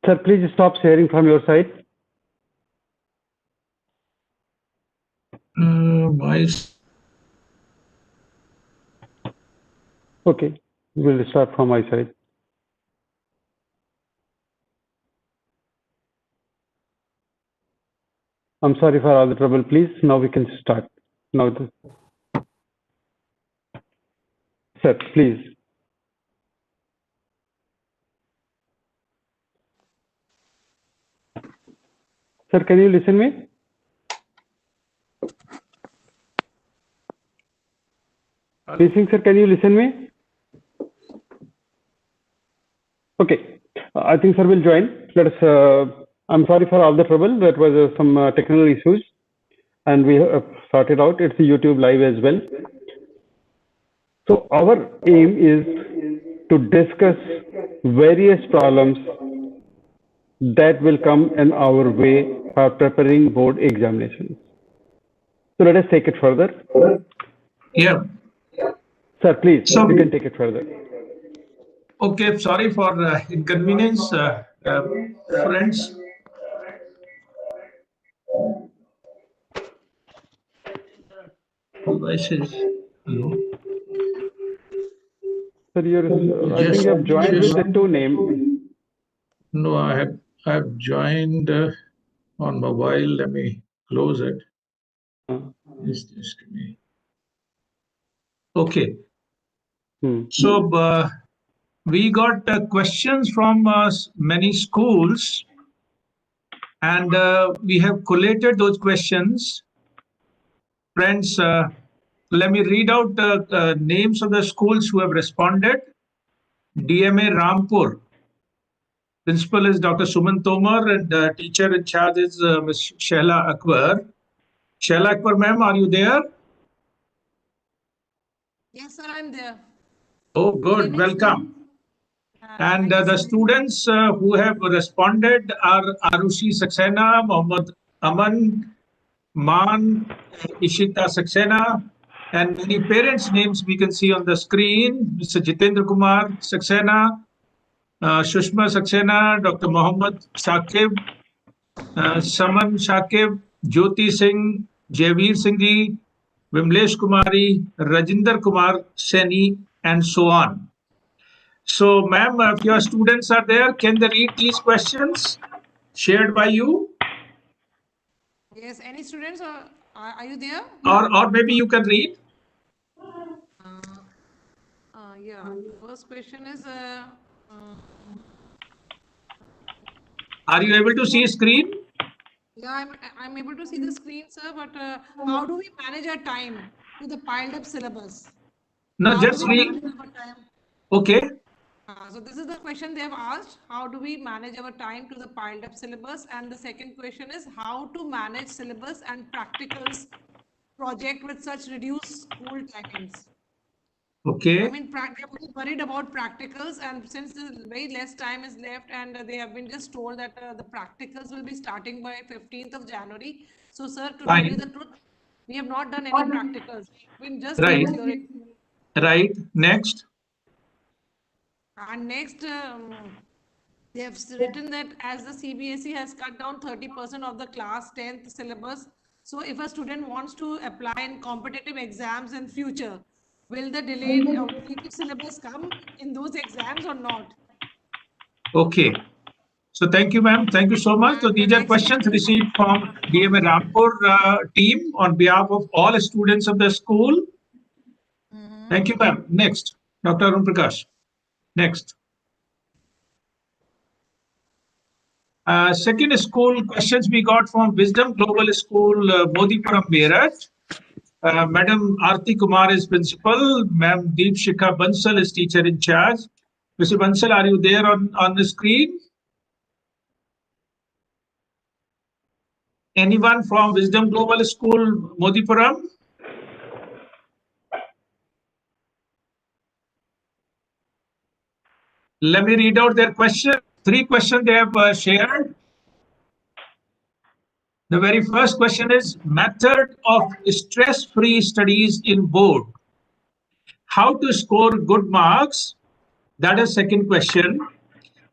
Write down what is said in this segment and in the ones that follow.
Sir, please stop sharing from your side. Okay, we'll start from my side. I'm sorry for all the trouble. Please, now we can start. Now, sir, please. Sir, can you listen me? Listening, sir, can you listen me? Okay, I think sir will join. Let us. I'm sorry for all the trouble. That was some technical issues, and we have sorted out. It's a YouTube live as well. So our aim is to discuss various problems that will come in our way for preparing board examinations. So let us take it further. Yeah. Sir, please, so, you can take it further. Okay, sorry for inconvenience, friends. Devices. Hello. Sir, I think you have joined with the two names. No, I have joined on mobile. Let me close it. Just give me. Okay. So we got questions from many schools, and we have collated those questions. Friends, let me read out the names of the schools who have responded. DMA Rampur. Principal is Dr. Suman Tomar, and teacher in charge is Ms. Shehla Akbar. Shehla Akbar, ma'am, are you there? Yes, sir, I'm there. Oh, good. Welcome. And the students who have responded are Arushi Saxena, Mohammad Aman, Man, Ishita Saxena, and many parents' names we can see on the screen. Mr. Jitendra Kumar Saxena, Shushma Saxena, Dr. Mohammad Shakib, Saman Shakib, Jyoti Singh, Javeer Singh ji, Vimlesh Kumari, Rajinder Kumar Seni, and so on. So, ma'am, if your students are there, can they read these questions shared by you? Yes, any students, are you there? Or maybe you can read. Yeah, first question is, are you able to see screen? Yeah, I'm able to see the screen, sir, but how do we manage our time to the piled up syllabus? No, how just read. Okay. So this is the question they have asked. How do we manage our time to the piled up syllabus? And the second question is how to manage syllabus and practicals project with such reduced school timings. Okay. I mean, they're worried about practicals, and since very less time is left, and they have been just told that the practicals will be starting by 15th of January. So, sir, to tell you the truth, we have not done any practicals. We've been just doing theory. Right. Next. And next, they have written that as the CBSE has cut down 30% of the class 10th syllabus, so if a student wants to apply in competitive exams in future, will the delayed completed syllabus come in those exams or not? Okay. So thank you, ma'am. Thank you so much. So these are questions received from DMA Rampur team on behalf of all students of the school. Thank you, ma'am. Next, Dr. Arun Prakash. Next. Second school questions we got from Wisdom Global School, Modipuram, Meerut. Madam Aarti Kumar is principal. Ma'am Deepshikha Bansal is teacher in charge. Mr. Bansal, are you there on the screen? Anyone from Wisdom Global School, Modipuram? Let me read out their question. 3 questions they have shared. The very first question is method of stress-free studies in board. How to score good marks? That is second question.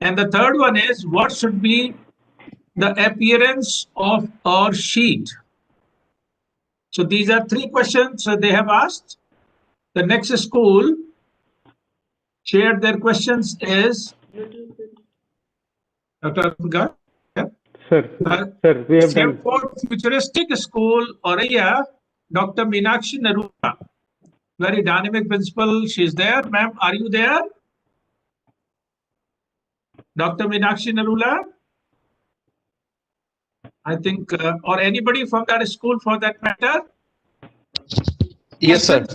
And the third one is, what should be the appearance of our sheet? So these are three questions they have asked. The next school shared their questions is Dr. Arunga. Sir, we have done. Stanford Futuristic School, Ourja, Dr. Meenakshi Narula, very dynamic principal. She's there. Ma'am, are you there? Dr. Meenakshi Narula? I think, or anybody from that school for that matter? Yes, sir.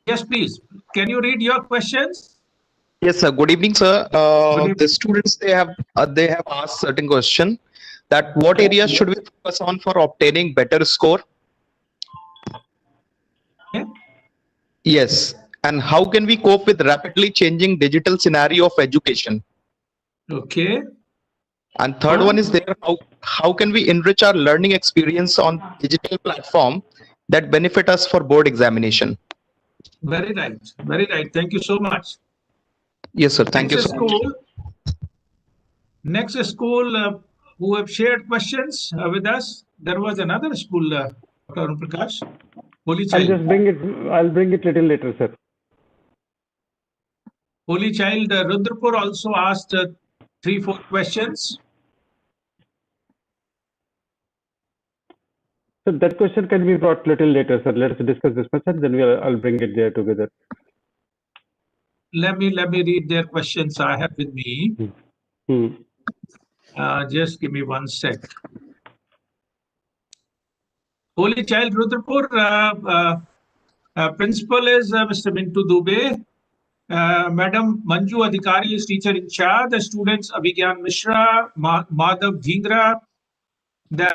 Yes, please. Can you read your questions? Yes, sir. Good evening, sir. Good evening. The students, they have asked certain question that what areas should we focus on for obtaining better score? Okay. Yes. And how can we cope with rapidly changing digital scenario of education? Okay. And third one is there, how can we enrich our learning experience on digital platform that benefit us for board examination? Very right. Very right. Thank you so much. Yes, sir. Thank you so much. Next school who have shared questions with us. There was another school, Dr. Arun Prakash. Holy I'll Child. just bring it. I'll bring it little later, sir. Holy Child Rudrapur also asked 3-4 questions. So that question can be brought little later, sir. Let us discuss this much, and then I'll bring it there together. Let me read their questions I have with me. Just give me 1 sec. Holy Child Rudrapur, principal is Mr. Mintu Dubey. Madam Manju Adhikari is teacher in charge. The students Abhigyan Mishra, Madhav Dhingra, then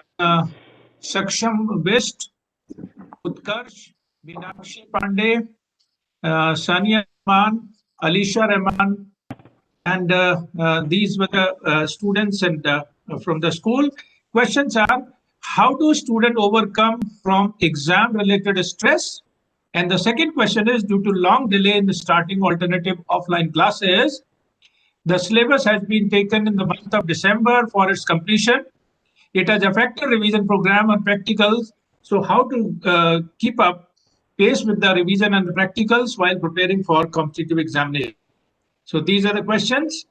Saksham West, Utkarsh, Meenakshi Pandey, Sania Rahman, Alisha Rahman, and these were the students and from the school. Questions are, how do students overcome from exam-related stress? And the second question is, due to long delay in the starting alternative offline classes, the syllabus has been taken in the month of December for its completion. It has affected revision program and practicals. So how to keep up pace with the revision and the practicals while preparing for competitive examination? So these are the questions.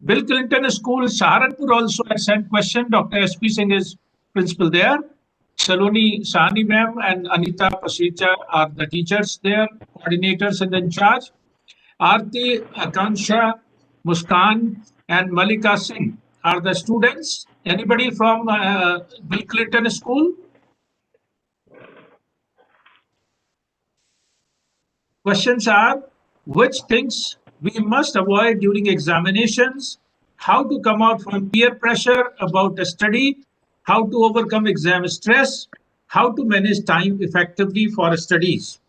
Bill Clinton School, Saharanpur also has sent question. Dr. S.P. Singh is principal there. Saloni Sahani ma'am and Anita Pasricha are the teachers there, coordinators and in charge. Aarti, Akansha, Muskan and Malika Singh are the students. Anybody from Bill Clinton School? Questions are, which things we must avoid during examinations, how to come out from peer pressure about a study, how to overcome exam stress, how to manage time effectively for studies.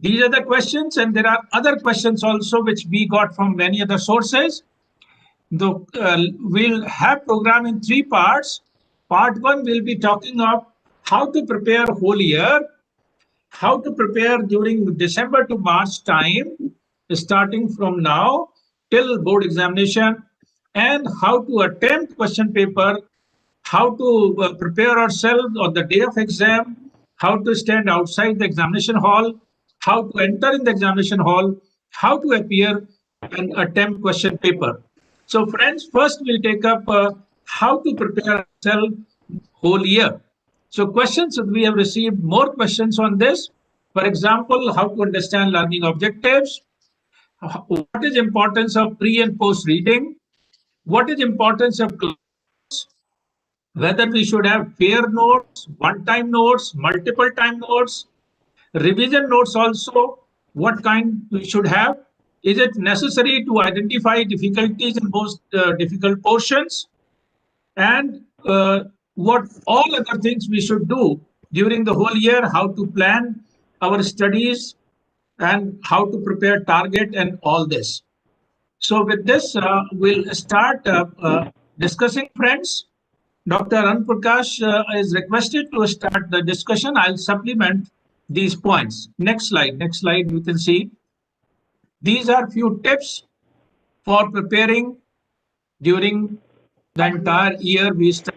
These are the questions, and there are other questions also which we got from many other sources. We'll have program in 3 parts. Part 1 will be talking of how to prepare whole year, how to prepare during December to March time, starting from now till board examination, and how to attempt question paper, how to prepare ourselves on the day of exam, how to stand outside the examination hall, how to enter in the examination hall, how to appear and attempt question paper. So friends, first we'll take up how to prepare ourselves whole year. So questions, we have received more questions on this. For example, how to understand learning objectives, what is importance of pre and post reading, what is importance of class, whether we should have pair notes, one-time notes, multiple time notes, revision notes also, what kind we should have, is it necessary to identify difficulties in most difficult portions, and what all other things we should do during the whole year, how to plan our studies and how to prepare target and all this. So with this, we'll start discussing, friends. Dr. Arun Prakash is requested to start the discussion. I'll supplement these points. Next slide, you can see. These are few tips for preparing during the entire year we study.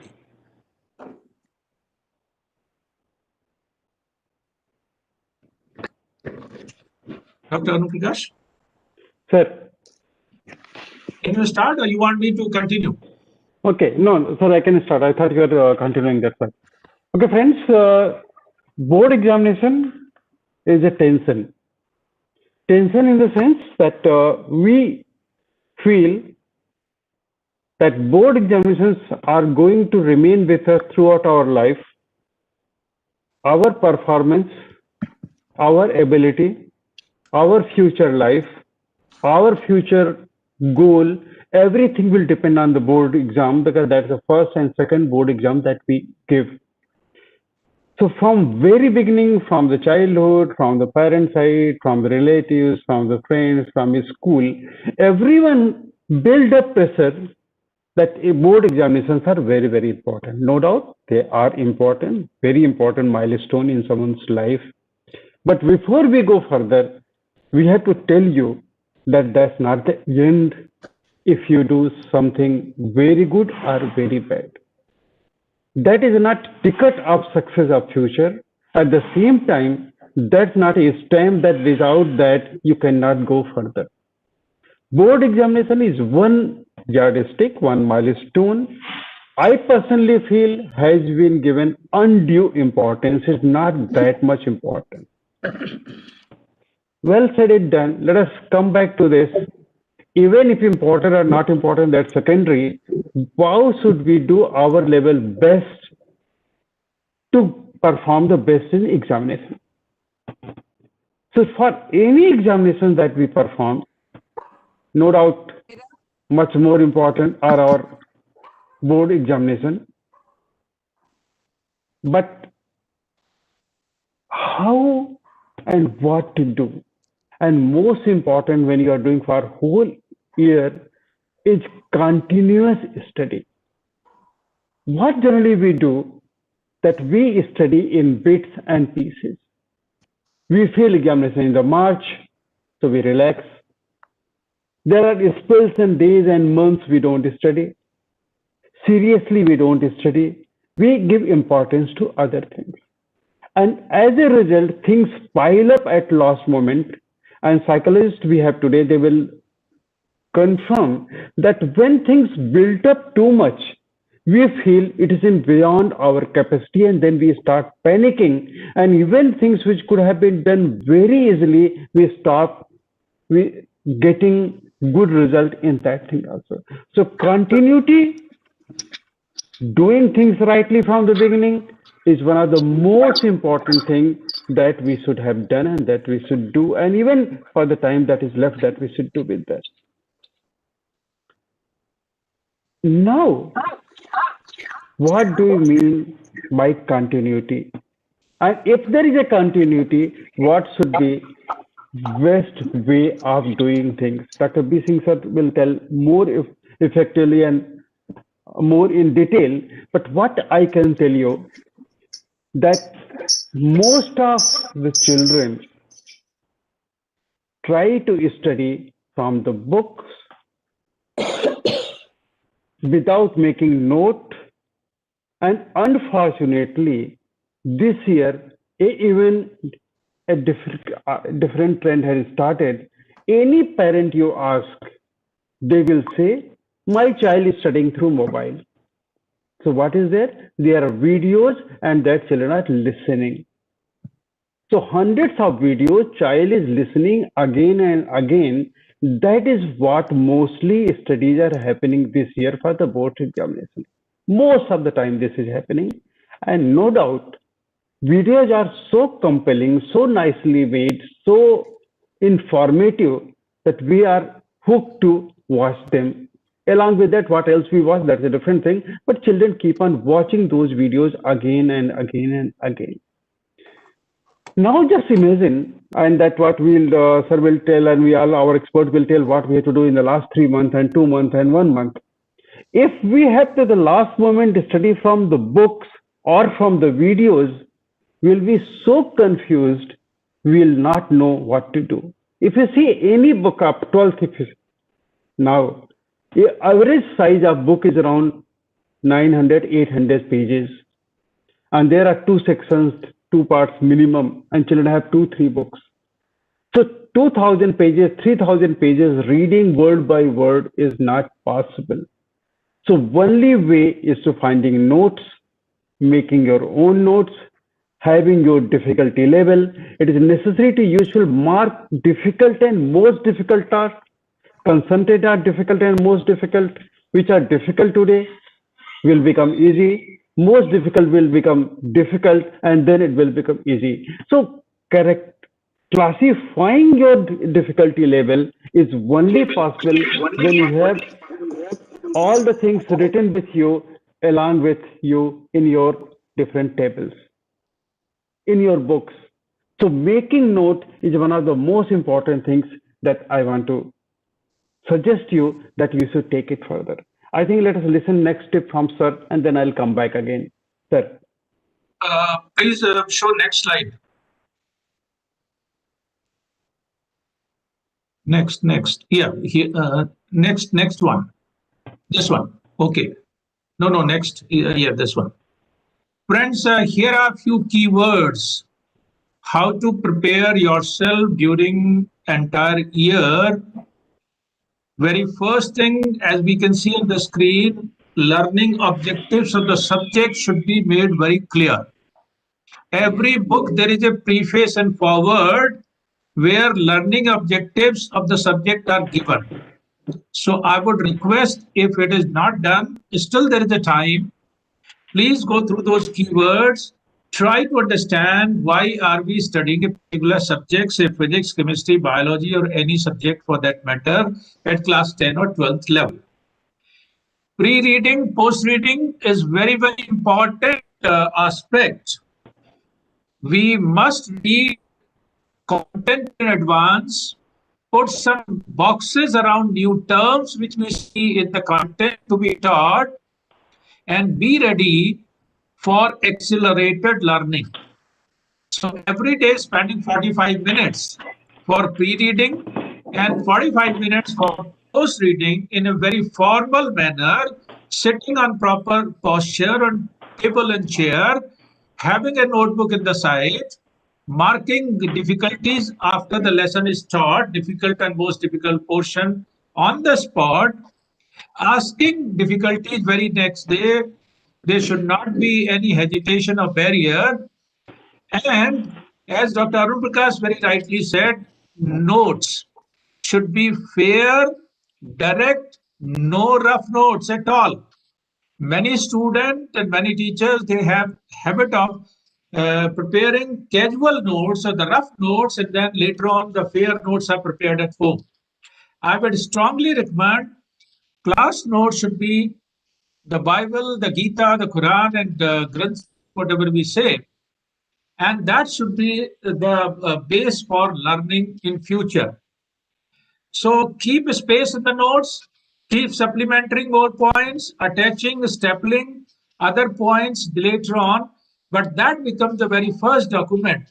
Dr. Anuprakash, Sir. can you start or you want me to continue? Okay, no, sir, I can start. I thought you were continuing that, sir. Okay, friends, board examination is a tension. Tension in the sense that we feel that board examinations are going to remain with us throughout our life. Our performance, our ability, our future life, our future goal, everything will depend on the board exam because that's the first and second board exam that we give. So from very beginning, from the childhood, from the parent side, from the relatives, from the friends, from the school, everyone build up pressure that board examinations are very, very important. No doubt they are important, very important milestone in someone's life. But before we go further, we have to tell you that that's not the end if you do something very good or very bad. That is not ticket of success of future. At the same time, that's not a stamp that without that you cannot go further. Board examination is one yardstick, one milestone. I personally feel has been given undue importance. It's not that much important. Well said it done. Let us come back to this. Even if important or not important, that's secondary. How should we do our level best to perform the best in examination? So for any examination that we perform, no doubt much more important are our board examination. But how and what to do? And most important when you are doing for whole year is continuous study. What generally we do that we study in bits and pieces. We fail examination in the March, so we relax. There are spells and days and months we don't study. Seriously, we don't study. We give importance to other things. And as a result, things pile up at last moment. And psychologists we have today, they will confirm that when things build up too much, we feel it is in beyond our capacity and then we start panicking. And even things which could have been done very easily, we stop getting good result in that thing also. So continuity, doing things rightly from the beginning is one of the most important things that we should have done and that we should do, and even for the time that is left that we should do with that. Now, what do you mean by continuity? And if there is a continuity, what should be best way of doing things? Dr. B. Singh sir will tell more effectively and more in detail, but what I can tell you that most of the children try to study from the books without making note, and unfortunately this year even a different trend has started. Any parent you ask, they will say my child is studying through mobile. So what is there? There are videos and that children are listening. So hundreds of videos, child is listening again and again. That is what mostly studies are happening this year for the board examination. Most of the time this is happening. And no doubt, videos are so compelling, so nicely made, so informative that we are hooked to watch them. Along with that, what else we watch, that's a different thing. But children keep on watching those videos again and again and again. Now just imagine, and that what we'll sir will tell, and we all our expert will tell what we have to do in the last 3 months and 2 months and 1 month. If we have to the last moment study from the books or from the videos, we'll be so confused, we'll not know what to do. If you see any book up 12th, now Average size of book is around 900, 800 pages. And there are two sections, two parts minimum, and children have two, three books. So 2000 pages, 3000 pages reading word by word is not possible. So only way is to finding notes, making your own notes, having your difficulty level. It is necessary to usually mark difficult and most difficult tasks, concentrate on difficult and most difficult, which are difficult today will become easy, most difficult will become difficult, and then it will become easy. So correct classifying your difficulty level is only possible when you have all the things written with you along with you in your different tables, in your books. So making note is one of the most important things that I want to suggest you that you should take it further. I think let us listen next tip from sir, and then I'll come back again. Sir. Please show next slide. Next. Yeah, here, next one. This one. Okay. No, next. Yeah, this one. Friends, here are a few keywords. How to prepare yourself during entire year. Very first thing, as we can see on the screen, learning objectives of the subject should be made very clear. Every book, there is a preface and foreword where learning objectives of the subject are given. So I would request, if it is not done, still there is a time. Please go through those keywords. Try to understand why are we studying a particular subject, say physics, chemistry, biology, or any subject for that matter at class 10 or 12th level. Pre-reading, post-reading is very, very important aspect. We must read content in advance, put some boxes around new terms which we see in the content to be taught, and be ready for accelerated learning. So every day spending 45 minutes for pre-reading and 45 minutes for post-reading in a very formal manner, sitting on proper posture on table and chair, having a notebook in the side, marking the difficulties after the lesson is taught, difficult and most difficult portion on the spot, asking difficulties very next day. There should not be any hesitation or barrier. And as Dr. Arun Prakash very rightly said, notes should be fair, direct, no rough notes at all. Many students and many teachers, they have habit of preparing casual notes or the rough notes, and then later on the fair notes are prepared at home. I would strongly recommend class notes should be the Bible, the Gita, the Quran, and Granth, whatever we say. And that should be the base for learning in future. So keep space in the notes, keep supplementing more points, attaching, stapling other points later on, but that becomes the very first document.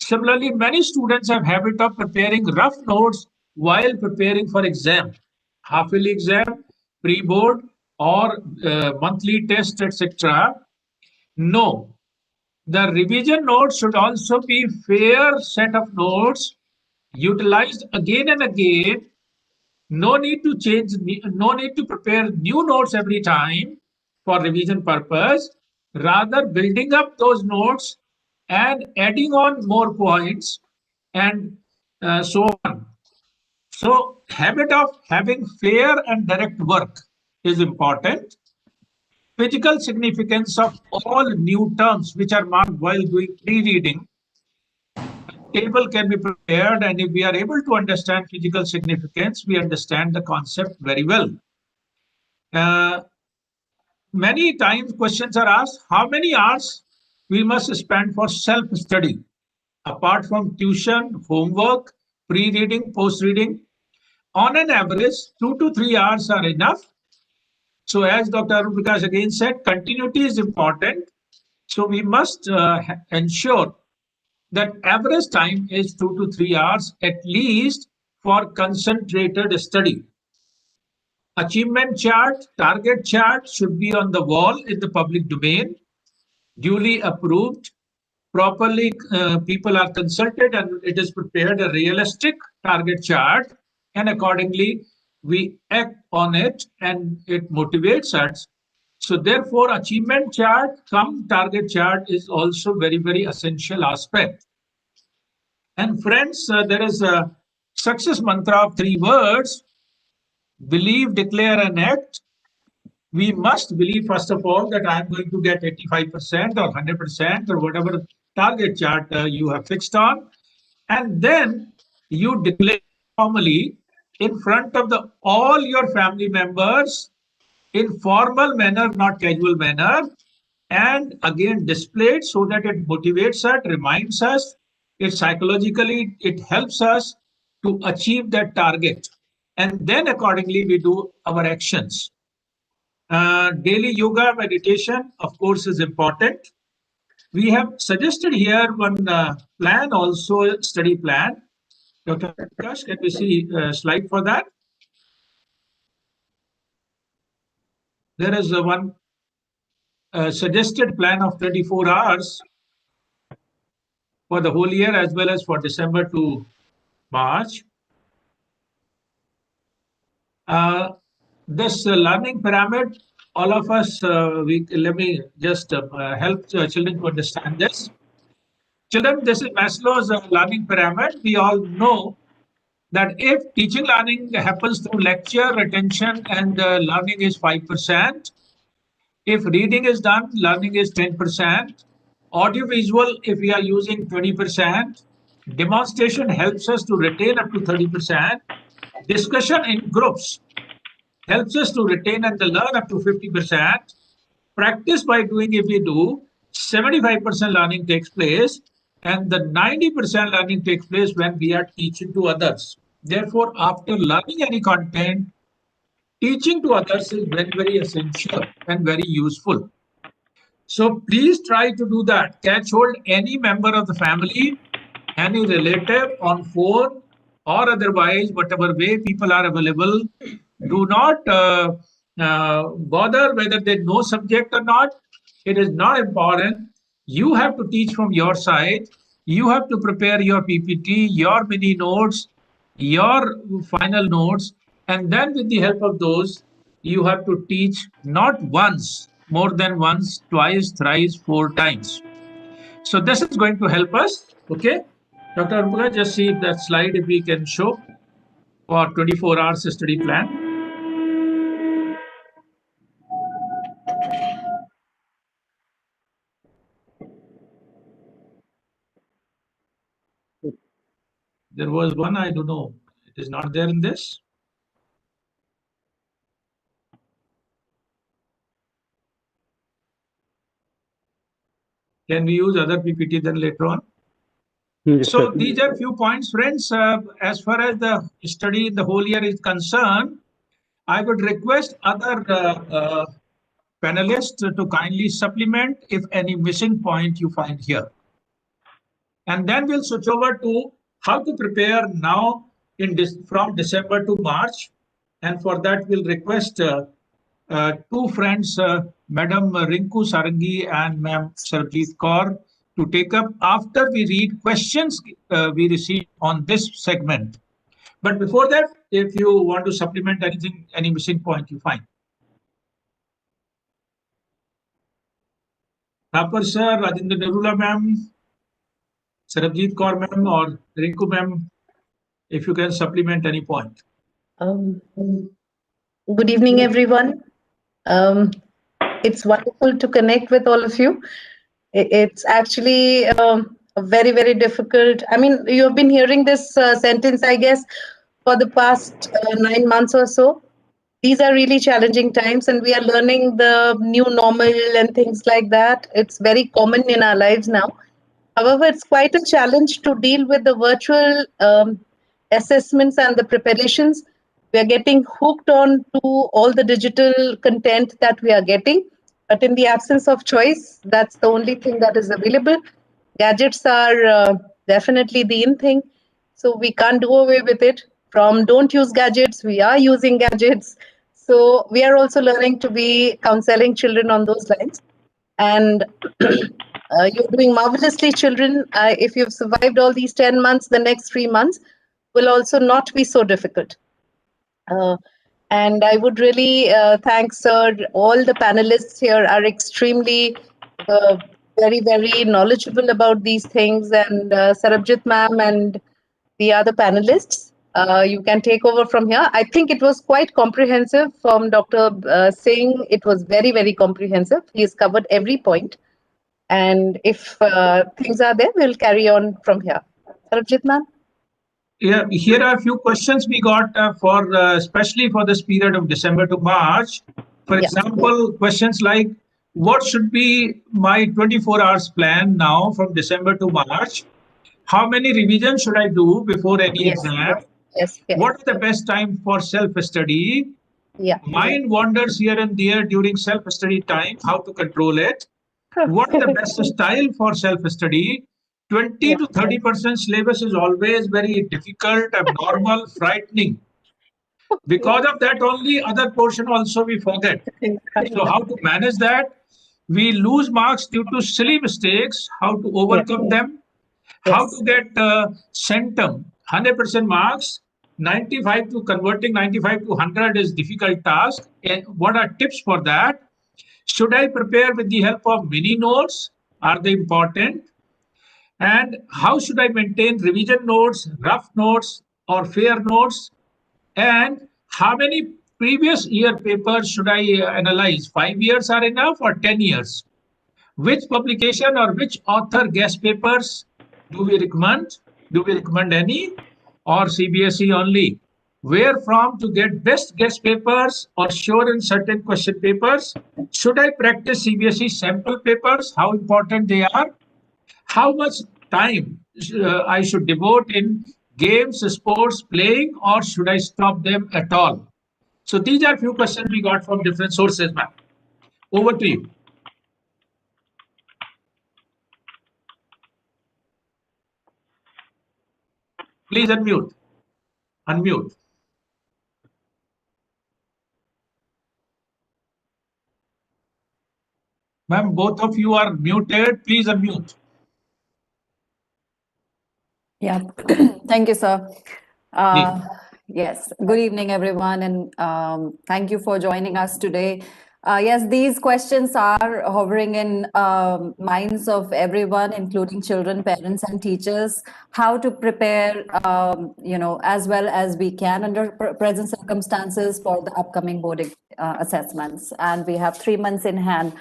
Similarly, many students have habit of preparing rough notes while preparing for exam, half-yearly exam, pre-board, or monthly test, etc. No, the revision notes should also be fair set of notes utilized again and again. No need to change, no need to prepare new notes every time for revision purpose. Rather, building up those notes and adding on more points and so on. So, habit of having fair and direct work is important. Physical significance of all new terms which are marked while doing pre-reading. Table can be prepared, and if we are able to understand physical significance, we understand the concept very well. Many times questions are asked, how many hours we must spend for self-study? Apart from tuition, homework, pre-reading, post-reading, on an average, 2 to 3 hours are enough. So as Dr. Arun Prakash again said, continuity is important. So we must ensure that average time is 2 to 3 hours at least for concentrated study. Achievement chart, target chart should be on the wall in the public domain, duly approved. Properly, people are consulted and it is prepared a realistic target chart, and accordingly we act on it and it motivates us. So therefore, achievement chart come target chart is also very, very essential aspect. And friends, there is a success mantra of 3 words: believe, declare, and act. We must believe, first of all, that I am going to get 85% or 100% or whatever target chart you have fixed on. And then you declare formally in front of all your family members in formal manner, not casual manner, and again display it so that it motivates us, reminds us, it psychologically, it helps us to achieve that target. And then accordingly, we do our actions. Daily yoga meditation, of course, is important. We have suggested here one plan, also study plan. Dr. Prakash, can we see a slide for that? There is one suggested plan of 24 hours for the whole year as well as for December to March. This learning pyramid, all of us, let me just help children to understand this. Children, this is Maslow's learning pyramid. We all know that if teaching learning happens through lecture, retention, and learning is 5%. If reading is done, learning is 10%. Audiovisual, if we are using 20%. Demonstration helps us to retain up to 30%. Discussion in groups helps us to retain and learn up to 50%. Practice by doing, if we do, 75% learning takes place, and the 90% learning takes place when we are teaching to others. Therefore, after learning any content, teaching to others is very, very essential and very useful. So please try to do that. Catch hold any member of the family, any relative on phone or otherwise, whatever way people are available. Do not bother whether they know subject or not. It is not important. You have to teach from your side. You have to prepare your PPT, your mini notes, your final notes, and then with the help of those, you have to teach not once, more than once, twice, thrice, 4 times. So this is going to help us. Okay, Dr. Ourja, just see that slide if we can show for 24 hours study plan. There was one, I don't know, it is not there in this. Can we use other PPT then later on? Yes, so sir. These are few points, friends. As far as the study the whole year is concerned, I would request other panelists to kindly supplement if any missing point you find here. And then we'll switch over to how to prepare now in from December to March. And for that, we'll request 2 friends, Madam Rinku Sarangi and Ma'am Sarabjit Kaur, to take up after we read questions we received on this segment. But before that, if you want to supplement anything, any missing point you find. Thapar sir, Rajendra Narula ma'am, Sarabjit Kaur ma'am or Rinku ma'am, if you can supplement any point. Good evening, everyone. It's wonderful to connect with all of you. It's actually very, very difficult. I mean, you have been hearing this sentence, I guess, for the past 9 months or so. These are really challenging times, and we are learning the new normal and things like that. It's very common in our lives now. However, it's quite a challenge to deal with the virtual assessments and the preparations. We are getting hooked on to all the digital content that we are getting. But in the absence of choice, that's the only thing that is available. Gadgets are definitely the in thing. So we can't do away with it. From don't use gadgets, we are using gadgets. So we are also learning to be counseling children on those lines. And you're doing marvelously, children. If you've survived all these 10 months, the next 3 months will also not be so difficult. And I would really thank Sir. All the panelists here are extremely very, very knowledgeable about these things. And Sarabjit ma'am and the other panelists, you can take over from here. I think it was quite comprehensive from Dr. Singh. It was very, very comprehensive. He has covered every point. And if things are there, we'll carry on from here. Sarabjit ma'am? Yeah, here are a few questions we got for especially for this period of December to March. For Yeah. example, questions like, what should be my 24 hours plan now from December to March? How many revisions should I do before any Yes. exam? Yes. Yes. What is the best time for self-study? Yeah. Mind wanders here and there during self-study time, how to control it? What is the best style for self-study? 20 Yeah. to 30% syllabus is always very difficult, abnormal, frightening. Because of that, only other portion also we forget. So how to manage that? We lose marks due to silly mistakes. How to overcome them? How Yes. to get centum 100% marks? 95 to converting 95 to 100 is difficult task. And what are tips for that? Should I prepare with the help of mini notes? Are they important? And how should I maintain revision notes, rough notes, or fair notes? And how many previous year papers should I analyze? 5 years are enough or 10 years? Which publication or which author guest papers do we recommend? Do we recommend any or CBSE only? Where from to get best guest papers or sure in certain question papers? Should I practice CBSE sample papers? How important they are? How much time I should devote in games, sports, playing, or should I stop them at all? So these are few questions we got from different sources, ma'am. Over to you. Please unmute. Unmute. Ma'am, both of you are muted. Please unmute. Yeah, thank you, sir. Yes, good evening, everyone, and thank you for joining us today. Yes, these questions are hovering in minds of everyone, including children, parents, and teachers, how to prepare, as well as we can under present circumstances for the upcoming board assessments. And we have 3 months in hand.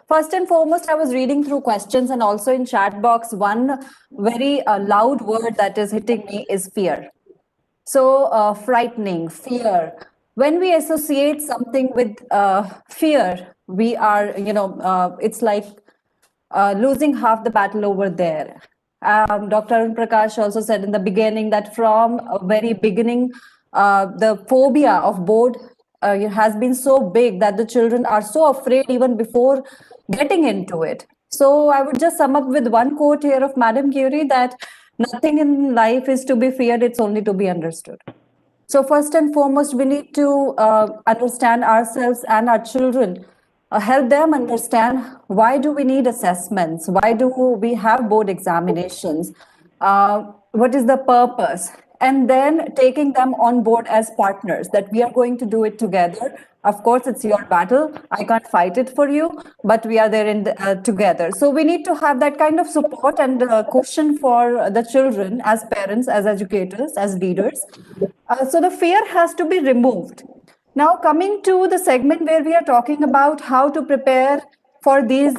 First and foremost, I was reading through questions and also in chat box, one very loud word that is hitting me is fear. So frightening, fear. When we associate something with fear, we are, it's like losing half the battle over there. Dr. Arun Prakash also said in the beginning that from a very beginning, the phobia of board has been so big that the children are so afraid even before getting into it. So I would just sum up with one quote here of Madam Curie that nothing in life is to be feared, it's only to be understood. So first and foremost, we need to understand ourselves and our children, help them understand why do we need assessments, why do we have board examinations, what is the purpose, and then taking them on board as partners, that we are going to do it together. Of course, it's your battle. I can't fight it for you, but we are there in together. So we need to have that kind of support and caution for the children as parents, as educators, as leaders. So the fear has to be removed. Now, coming to the segment where we are talking about how to prepare for these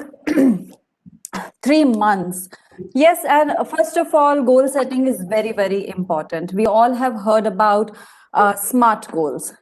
3 months. Yes, and first of all, goal setting is very, very important. We all have heard about SMART goals,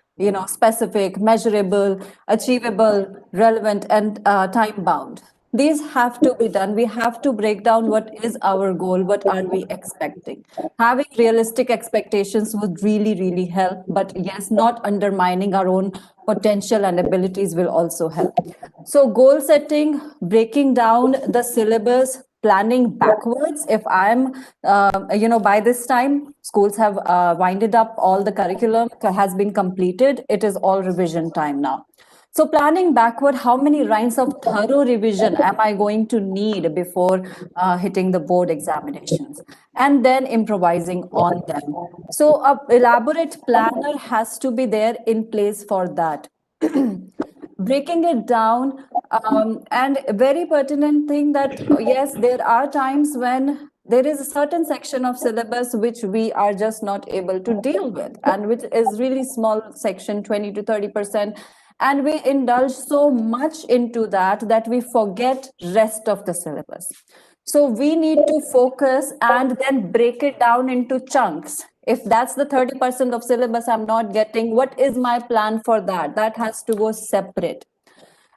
specific, measurable, achievable, relevant, and time bound. These have to be done. We have to break down what is our goal, what are we expecting. Having realistic expectations would really, really help. But yes, not undermining our own potential and abilities will also help. So goal setting, breaking down the syllabus, planning backwards. If I'm, by this time, schools have winded up, all the curriculum has been completed. It is all revision time now. So planning backward, how many rounds of thorough revision am I going to need before hitting the board examinations? And then improvising on them. So a elaborate planner has to be there in place for that. Breaking it down, and a very pertinent thing that yes, there are times when there is a certain section of syllabus which we are just not able to deal with, and which is really small section, 20 to 30%, and we indulge so much into that we forget rest of the syllabus. So we need to focus and then break it down into chunks. If that's the 30% of syllabus I'm not getting, what is my plan for that? That has to go separate.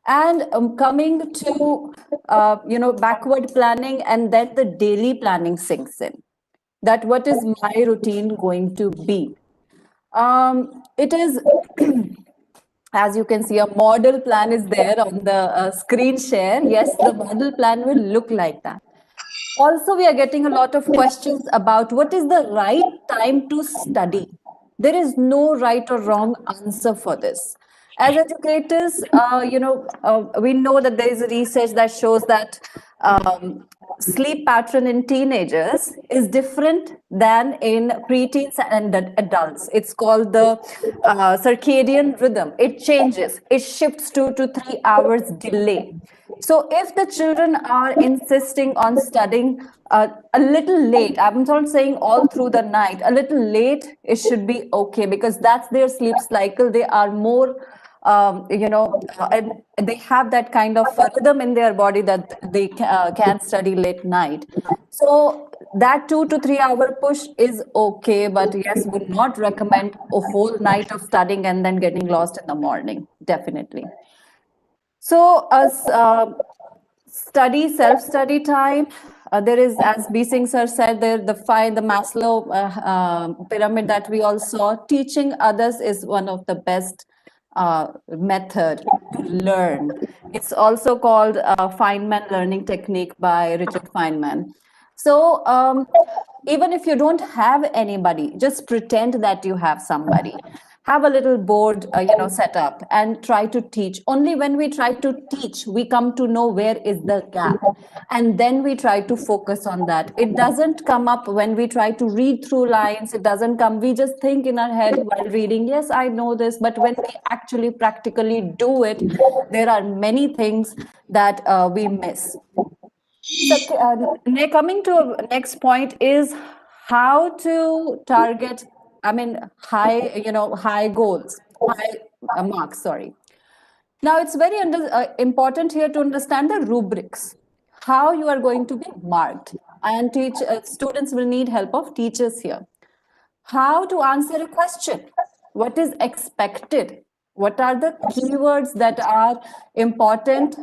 And coming to, backward planning, and then the daily planning sinks in. That what is my routine going to be? It is, as you can see, a model plan is there on the screen share. Yes, the model plan will look like that. Also, we are getting a lot of questions about what is the right time to study. There is no right or wrong answer for this. As educators, we know that there is a research that shows that sleep pattern in teenagers is different than in preteens and adults. It's called the circadian rhythm. It changes. It shifts 2 to 3 hours delay. So if the children are insisting on studying a little late, I'm not saying all through the night, a little late, it should be okay, because that's their sleep cycle. They are more, and they have that kind of rhythm in their body that they can study late night. So that 2 to 3 hour push is okay, but yes, would not recommend a whole night of studying and then getting lost in the morning, definitely. So as self-study time, there is, as B. Singh sir said, there the Maslow pyramid that we all saw. Teaching others is one of the best method to learn. It's also called Feynman learning technique by Richard Feynman. So even if you don't have anybody, just pretend that you have somebody. Have a little board, set up and try to teach. Only when we try to teach, we come to know where is the gap. And then we try to focus on that. It doesn't come up when we try to read through lines. It doesn't come. We just think in our head while reading, yes, I know this. But when we actually practically do it, there are many things that we miss. So coming to next point is how to target, high goals, high marks, sorry. Now it's very important here to understand the rubrics, how you are going to be marked, and students will need help of teachers here. How to answer a question, what is expected, what are the keywords that are important,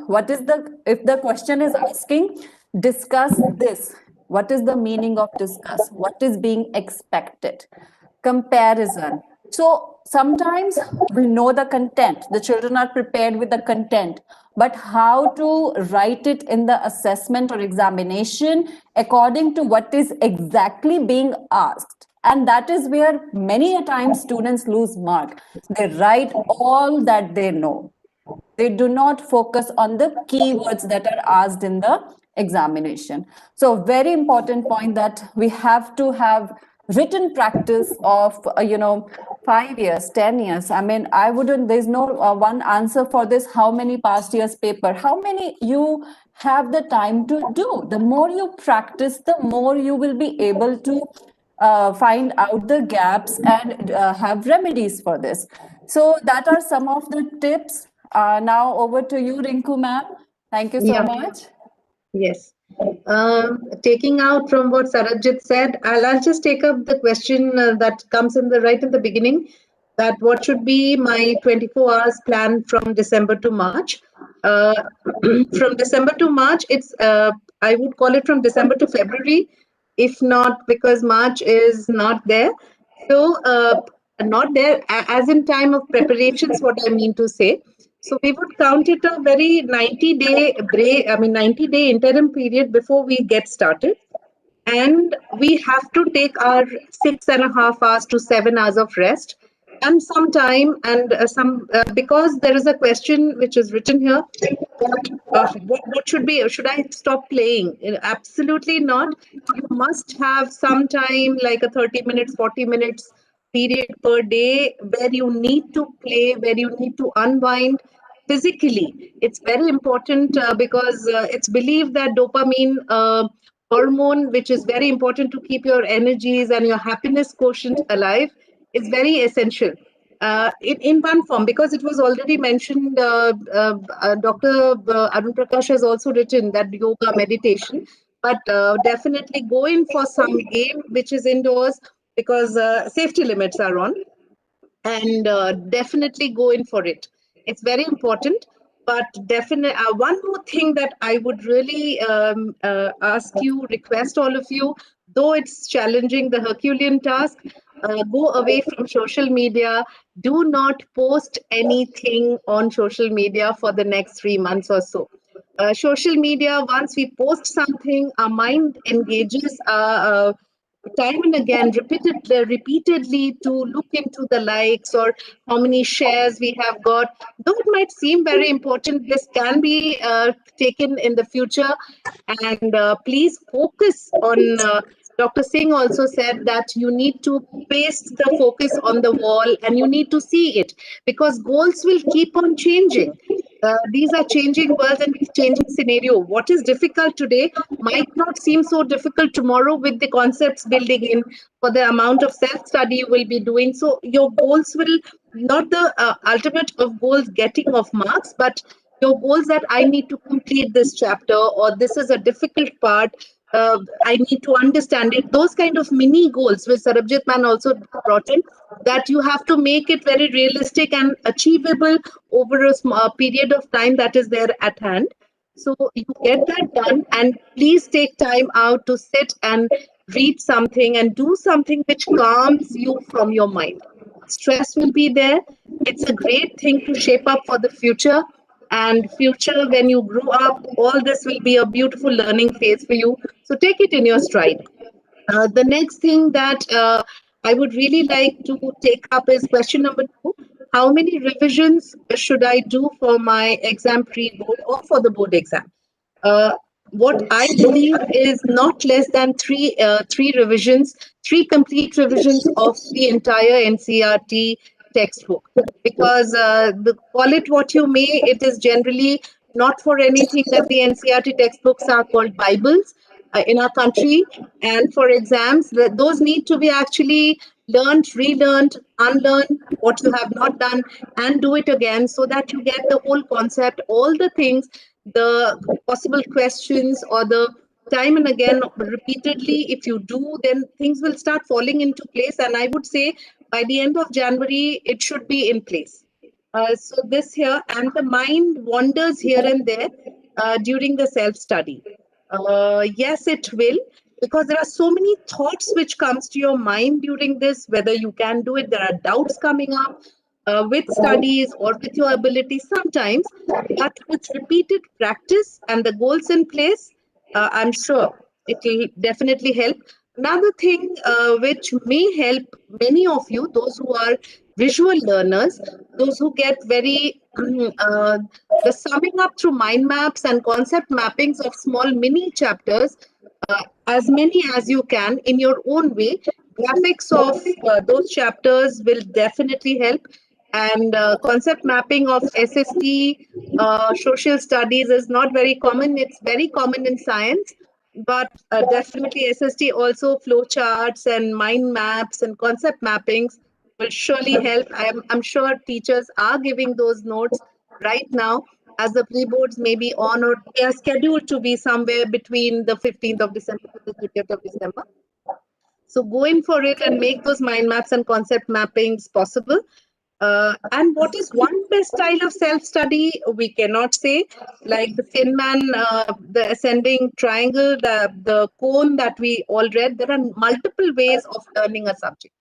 if the question is asking, discuss this, what is the meaning of discuss, what is being expected, comparison. So sometimes we know the content, the children are prepared with the content, but how to write it in the assessment or examination according to what is exactly being asked. And that is where many a time students lose mark. They write all that they know. They do not focus on the keywords that are asked in the examination. So very important point that we have to have written practice of 5 years, 10 years. I mean, there's no one answer for this. How many past years paper, how many you have the time to do. The more you practice, the more you will be able to find out the gaps and have remedies for this. So that are some of the tips. Now over to you, Rinku ma'am. Thank you so much. Yes. Taking out from what Sarabjit said, I'll just take up the question that comes right in the beginning, that what should be my 24 hours plan from December to March. From December to March, it's I would call it from December to February, if not, because March is not there. So not there as in time of preparations, what I mean to say. So we would count it a very 90-day break, 90-day interim period before we get started. And we have to take our 6.5 hours to 7 hours of rest and some time and because there is a question which is written here that what should I stop playing? Absolutely not. You must have some time like a 30 minutes, 40 minutes period per day where you need to play, where you need to unwind physically. It's very important because it's believed that dopamine hormone, which is very important to keep your energies and your happiness quotient alive, is very essential. In one form, because it was already mentioned, Dr. Arun Prakash has also written that yoga, meditation, but definitely go in for some game which is indoors because safety limits are on, and definitely go in for it. It's very important. But definitely, one more thing that I would really ask you, request all of you, though it's challenging, the Herculean task, go away from social media. Do not post anything on social media for the next 3 months or so. Social media, once we post something, our mind engages time and again, repeatedly to look into the likes or how many shares we have got. Though it might seem very important, this can be taken in the future. And please focus on. Dr. Singh also said that you need to paste the focus on the wall and you need to see it because goals will keep on changing. These are changing worlds and changing scenario. What is difficult today might not seem so difficult tomorrow with the concepts building in for the amount of self-study you will be doing. So your goals will not the ultimate of goals getting of marks, but your goals that I need to complete this chapter or this is a difficult part. I need to understand it. Those kind of mini goals, which Sarabjit Man also brought in, that you have to make it very realistic and achievable over a period of time that is there at hand. So you get that done, and please take time out to sit and read something and do something which calms you from your mind. Stress will be there. It's a great thing to shape up for the future. And future, when you grow up, all this will be a beautiful learning phase for you. So take it in your stride. The next thing that I would really like to take up is question number 2. How many revisions should I do for my exam pre-board or for the board exam? Uh, what I believe is not less than three revisions, 3 complete revisions of the entire NCRT textbook. Because call it what you may, it is generally not for anything that the NCRT textbooks are called Bibles in our country. And for exams, those need to be actually learned, relearned, unlearn what you have not done, and do it again so that you get the whole concept, all the things, the possible questions, or the time and again repeatedly. If you do, then things will start falling into place. And I would say by the end of January, it should be in place. So this here, and the mind wanders here and there during the self-study. Yes, it will, because there are so many thoughts which comes to your mind during this, whether you can do it. There are doubts coming up with studies or with your ability sometimes, but with repeated practice and the goals in place, I'm sure it will definitely help. Another thing which may help many of you, those who are visual learners, those who get very the summing up through mind maps and concept mappings of small mini chapters, as many as you can in your own way. Graphics of those chapters will definitely help. And concept mapping of SST, social studies is not very common. It's very common in science, but definitely SST also flow charts and mind maps and concept mappings will surely help. I'm sure teachers are giving those notes right now, as the pre-boards may be on or they are scheduled to be somewhere between the 15th of December to the 30th of December. So go in for it and make those mind maps and concept mappings possible. And what is one best style of self-study? We cannot say. Like the Feynman, the ascending triangle, the cone that we all read, there are multiple ways of learning a subject.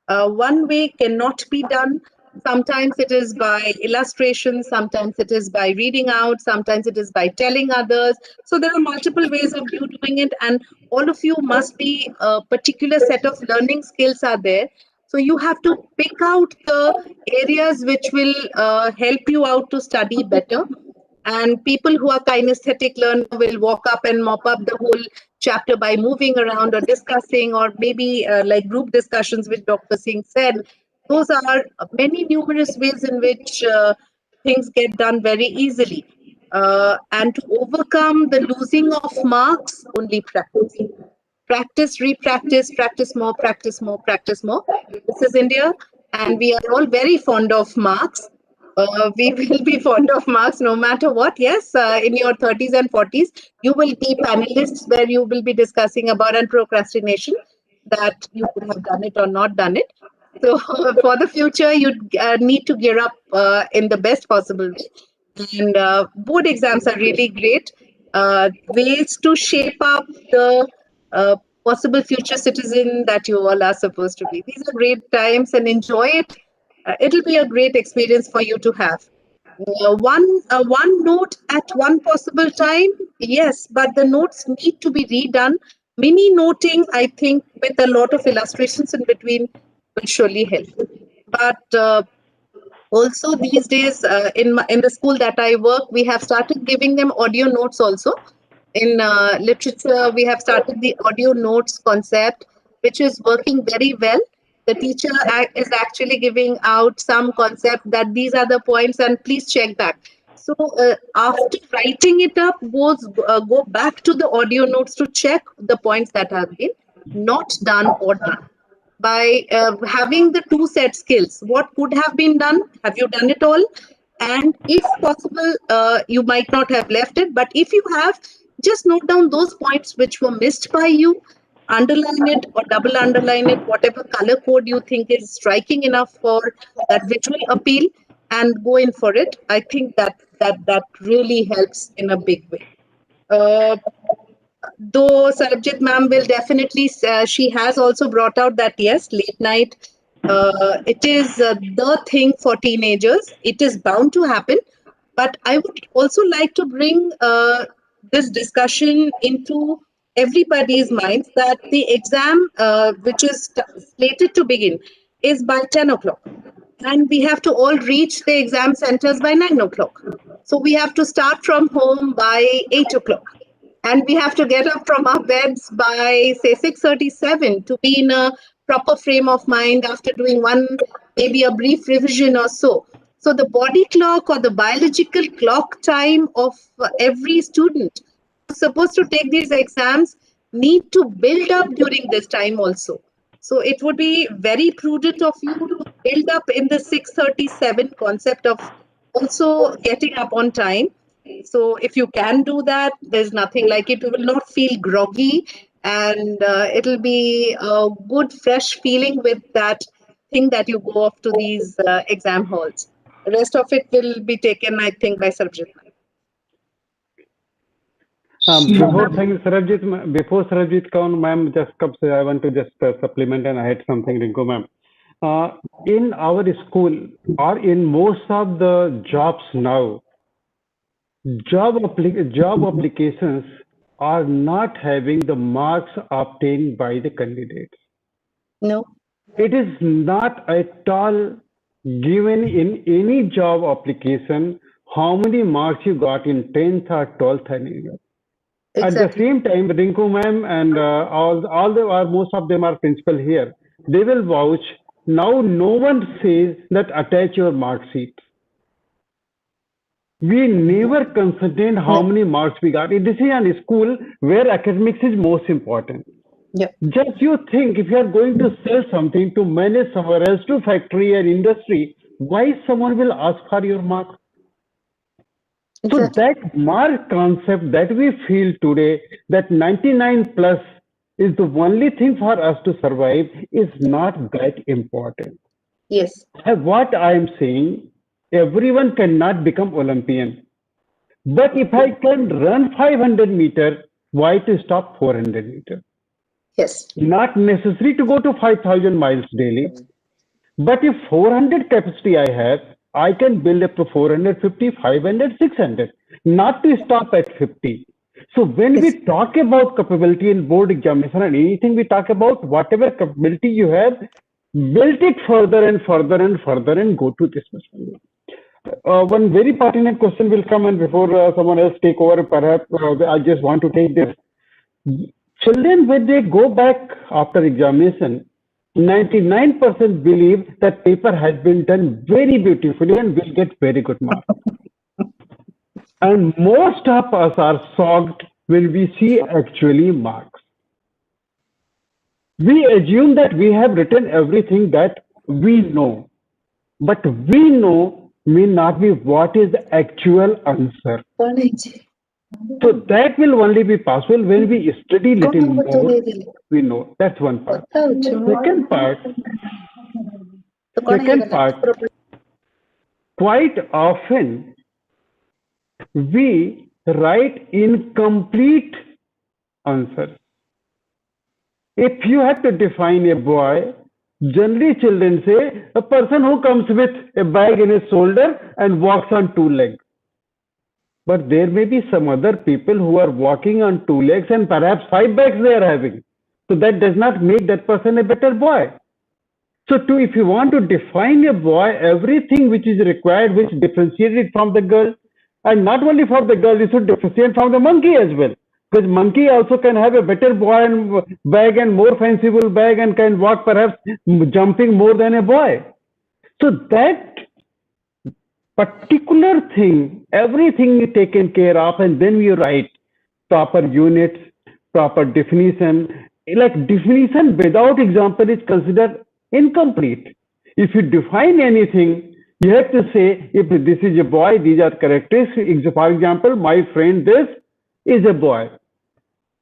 One way cannot be done. Sometimes it is by illustration, sometimes it is by reading out, sometimes it is by telling others. So there are multiple ways of you doing it, and all of you must be a particular set of learning skills are there. So you have to pick out the areas which will help you out to study better. And people who are kinesthetic learner will walk up and mop up the whole chapter by moving around or discussing, or maybe like group discussions, which Dr. Singh said. Those are many numerous ways in which things get done very easily. And to overcome the losing of marks, only practice. Practice, re-practice, practice more, practice more, practice more. This is India, and we are all very fond of marks. We will be fond of marks no matter what. Yes, in your 30s and 40s, you will be panelists where you will be discussing about and procrastination, that you could have done it or not done it. So for the future, you need to gear up in the best possible way. And board exams are really great ways to shape up the uh, possible future citizen that you all are supposed to be. These are great times, and enjoy it. It'll be a great experience for you to have. One note at one possible time, yes, but the notes need to be redone. Mini noting, I think, with a lot of illustrations in between, will surely help. But also these days, in the school that I work, we have started giving them audio notes also. In literature, we have started the audio notes concept, which is working very well. The teacher is actually giving out some concept that these are the points, and please check back. So after writing it up, go back to the audio notes to check the points that have been not done or done. By having the two set skills, what could have been done, have you done it all? And if possible, you might not have left it, but if you have, just note down those points which were missed by you, underline it or double underline it, whatever color code you think is striking enough for that visual appeal, and go in for it. I think that really helps in a big way. Though Sarabjit ma'am will definitely, she has also brought out that yes, late night, it is the thing for teenagers. It is bound to happen. But I would also like to bring this discussion into everybody's minds that the exam, which is slated to begin, is by 10 o'clock. And we have to all reach the exam centers by 9 o'clock. So we have to start from home by 8 o'clock, and we have to get up from our beds by say 6:37 to be in a proper frame of mind after doing one, maybe a brief revision or so. So the body clock or the biological clock time of every student who's supposed to take these exams need to build up during this time also. So it would be very prudent of you to build up in the 6:37 concept of also getting up on time. So if you can do that, there's nothing like it. You will not feel groggy, and it'll be a good, fresh feeling with that thing that you go off to these exam halls. The rest of it will be taken, I think, by Sarabjit. Before Sarabjit Kaun ma'am just comes, I want to just supplement and add something, Rinku ma'am. In our school or in most of the jobs now, job applications are not having the marks obtained by the candidates. No. It is not at all given in any job application how many marks you got in 10th or 12th anyway. Exactly. At the same time, Rinku ma'am and most of them are principal here. They will vouch. Now no one says that attach your mark sheet. We never considered how many marks we got. This is a school where academics is most important. Yeah. Just you think, if you are going to sell something to manage somewhere else, to factory or industry, why someone will ask for your mark? Exactly. So that mark concept that we feel today, that 99 plus is the only thing for us to survive, is not that important. Yes. What I am saying, everyone cannot become Olympian. But if I can run 500 meters, why to stop 400 meters? Yes. Not necessary to go to 5,000 miles daily. But if 400 capacity I have, I can build up to 450, 500, 600, not to stop at 50. So when we talk about capability in board examination and anything we talk about, whatever capability you have, build it further and further and further and go to this much. One very pertinent question will come, and before someone else take over, perhaps I just want to take this. Children, when they go back after examination, 99% believe that paper has been done very beautifully and will get very good marks. And most of us are shocked when we see actually marks. We assume that we have written everything that we know, but we know may not be what is the actual answer. So that will only be possible when we study little more. We know. That's one part. Second part, quite often we write incomplete answers. If you have to define a boy, generally children say a person who comes with a bag in his shoulder and walks on two legs. But there may be some other people who are walking on two legs and perhaps 5 bags they are having. So that does not make that person a better boy. So if you want to define a boy, everything which is required, which differentiates it from the girl, and not only for the girl, you should differentiate from the monkey as well. Because monkey also can have a better boy and bag and more fanciful bag and can walk perhaps jumping more than a boy. So that particular thing, everything is taken care of, and then we write proper units, proper definition. Like definition without example is considered incomplete. If you define anything, you have to say, if this is a boy, these are characteristics. For example, my friend this is a boy.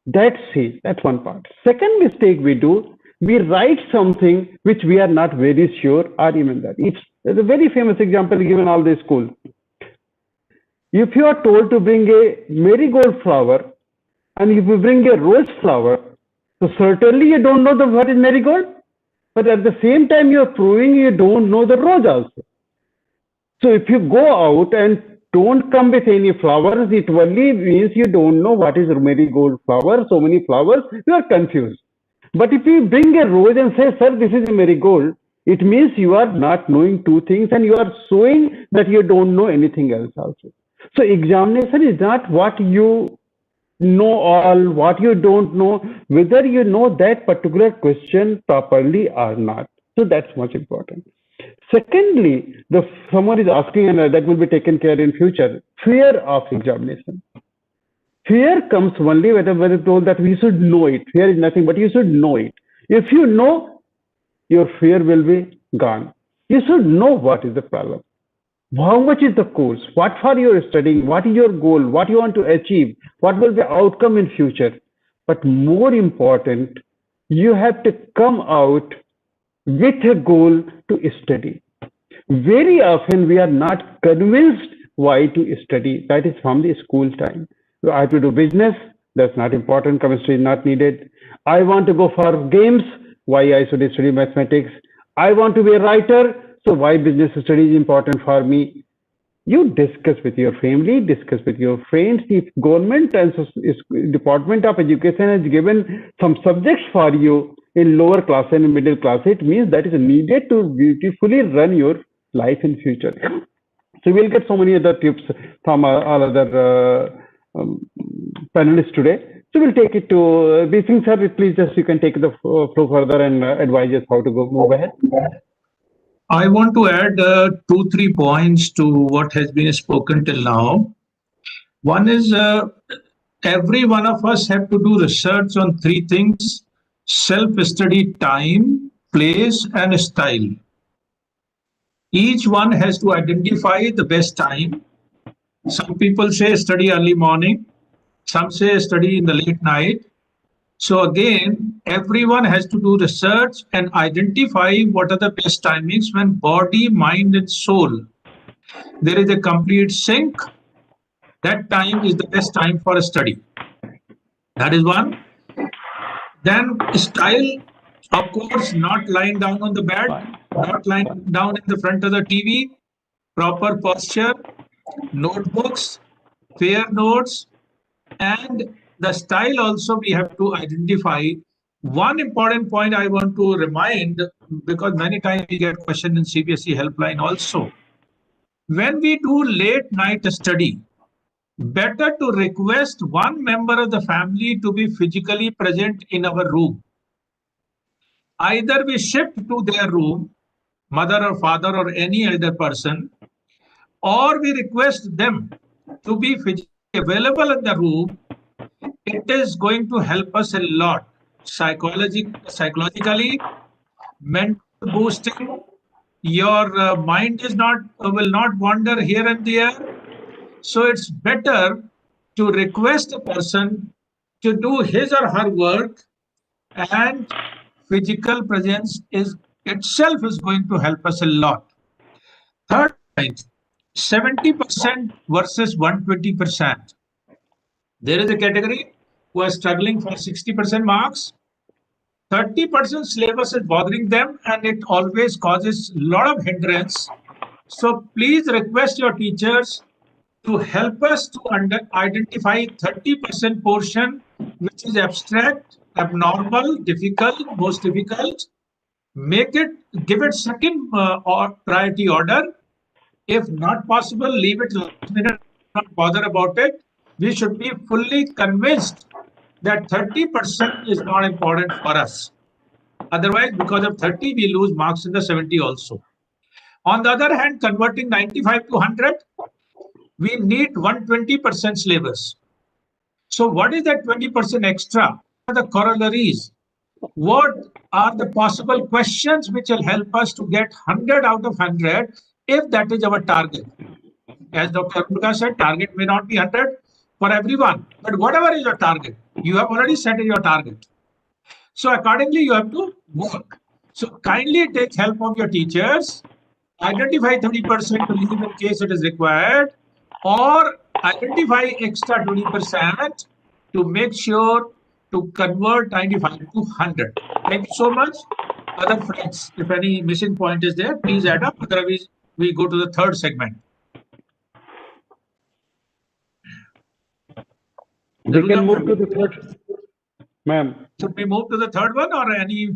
That's it. That's one part. Second mistake we do, we write something which we are not very sure or even that. There's a very famous example given all the school. If you are told to bring a marigold flower and if you bring a rose flower, so certainly you don't know what is marigold, but at the same time you are proving you don't know the rose also. So if you go out and don't come with any flowers, it only means you don't know what is marigold flower, so many flowers, you are confused. But if you bring a rose and say, sir, this is a marigold, it means you are not knowing two things and you are showing that you don't know anything else also. So examination is not what you know all, what you don't know, whether you know that particular question properly or not. So that's much important. Secondly, someone is asking, and that will be taken care in future, fear of examination. Fear comes only when it's told that we should know it. Fear is nothing, but you should know it. If you know, your fear will be gone. You should know what is the problem. How much is the course? What for you are studying? What is your goal? What you want to achieve? What will be the outcome in future? But more important, you have to come out with a goal to study. Very often we are not convinced why to study. That is from the school time. I have to do business. That's not important. Chemistry is not needed. I want to go for games. Why I should study mathematics? I want to be a writer. So why business study is important for me? You discuss with your family, discuss with your friends. If government and Department of Education has given some subjects for you in lower class and middle class, it means that is needed to beautifully run your life in future. So we'll get so many other tips from all other panelists today. So we'll take it to Bising sir. Please just you can take the flow further and advise us how to move ahead. I want to add 2-3 points to what has been spoken till now. One is every one of us have to do research on 3 things: self-study time, place, and style. Each one has to identify the best time. Some people say study early morning. Some say study in the late night. So again, everyone has to do research and identify what are the best timings when body, mind, and soul, there is a complete sync. That time is the best time for a study. That is one. Then style, of course, not lying down on the bed. not lying down in the front of the TV, proper posture, notebooks, fair notes, and the style also we have to identify. One important point I want to remind, because many times we get question in CBSE helpline also. When we do late night study, better to request one member of the family to be physically present in our room. Either we shift to their room, mother or father or any other person, or we request them to be physically available in the room. It is going to help us a lot psychologically, mental boosting. Your mind is not will not wander here and there. So it's better to request a person to do his or her work, and physical presence is itself is going to help us a lot. Third point, 70% versus 120%. There is a category who are struggling for 60% marks. 30% syllabus is bothering them and it always causes a lot of hindrance. So please request your teachers to help us to identify 30% portion which is abstract, abnormal, difficult, most difficult. Make it, give it second or priority order. If not possible, leave it last minute, not bother about it. We should be fully convinced that 30% is not important for us. Otherwise, because of 30, we lose marks in the 70 also. On the other hand, converting 95 to 100, we need 120% syllabus. So what is that 20% extra? What are the corollaries? What are the possible questions which will help us to get 100 out of 100 if that is our target? As Dr. Ourja said, target may not be 100 for everyone, but whatever is your target, you have already set your target. So accordingly, you have to work. So kindly take help of your teachers, identify 30% to leave in case it is required, or identify extra 20% to make sure to convert 95 to 100. Thank you so much. Other friends, if any missing point is there, please add up. Otherwise, we go to the third segment. We can move to the third, ma'am. Should we move to the third one or any?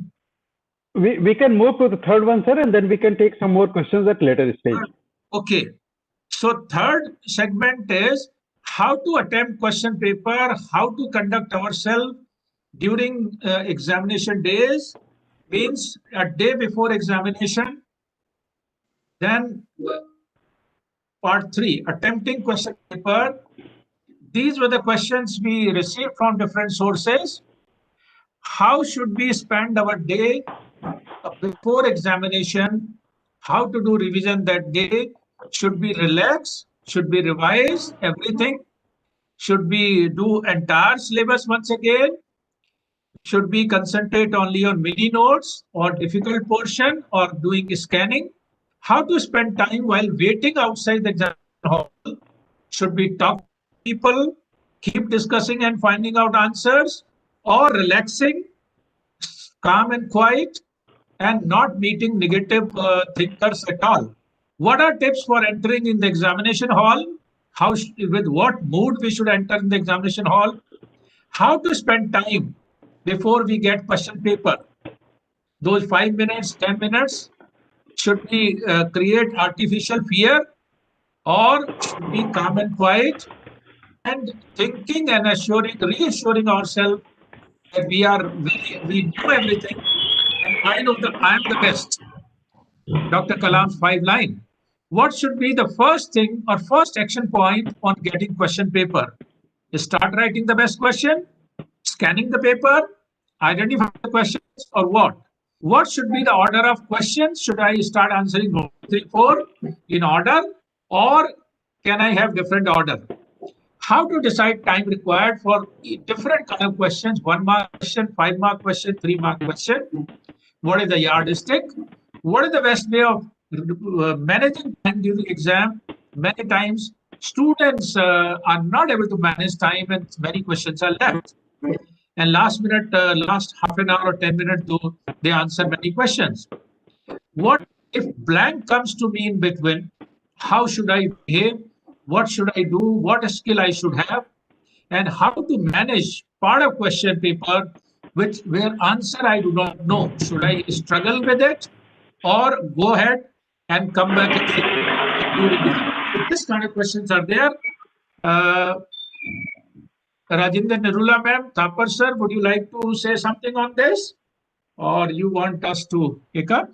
We can move to the third one, sir, and then we can take some more questions at later stage. Okay. So third segment is how to attempt question paper, how to conduct ourselves during examination days, means a day before examination. Then part 3, attempting question paper. These were the questions we received from different sources. How should we spend our day before examination? How to do revision that day? Should we relax? Should we revise everything? Should we do entire syllabus once again? Should we concentrate only on mini notes or difficult portion or doing scanning? How to spend time while waiting outside the exam hall? Should we talk to people, keep discussing and finding out answers, or relaxing, calm and quiet, and not meeting negative thinkers at all? What are tips for entering in the examination hall? With what mood we should enter in the examination hall? How to spend time before we get question paper? Those 5 minutes, 10 minutes, should we create artificial fear, or should we calm and quiet and thinking and reassuring ourselves that we know everything and I am the best. Dr. Kalam's 5 line. What should be the first thing or first action point on getting question paper? Start writing the best question, scanning the paper, identify the questions, or what? What should be the order of questions? Should I start answering 1, 2, 3, 4 in order, or can I have different order? How to decide time required for different kind of questions? 1 mark question, 5 mark question, 3 mark question. What is the yardstick? What is the best way of managing time during exam? Many times students are not able to manage time and many questions are left. And last minute, last half an hour or 10 minutes, they answer many questions. What if blank comes to me in between? How should I behave? What should I do? What skill I should have? And how to manage part of question paper which where answer I do not know. Should I struggle with it or go ahead and come back and say, I'll do it this way? So this kind of questions are there. Uh, Rajinder Nerula ma'am, Thapar sir, would you like to say something on this? Or you want us to pick up?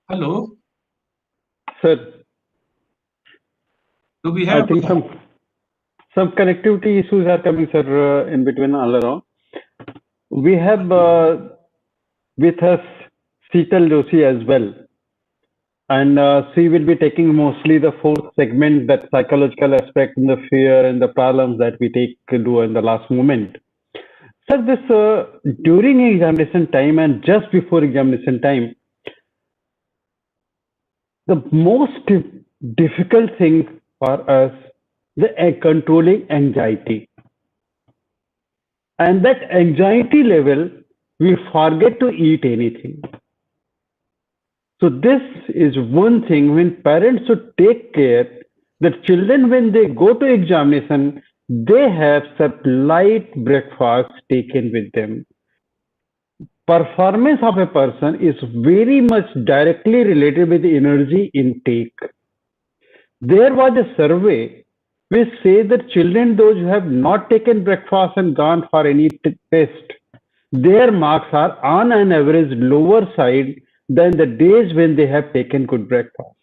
Hello, Sir, do we I have? think some connectivity issues are coming, sir, in between all around. We have with us Seetal Joshi as well, and she will be taking mostly the fourth segment, that psychological aspect and the fear and the problems that we take to do in the last moment. Sir, this during examination time and just before examination time, the most difficult thing for us, the controlling anxiety. And that anxiety level, we forget to eat anything. So this is one thing when parents should take care that children, when they go to examination, they have some light breakfast taken with them. Performance of a person is very much directly related with the energy intake. There was a survey which says that children, those who have not taken breakfast and gone for any test, their marks are on an average lower side than the days when they have taken good breakfast.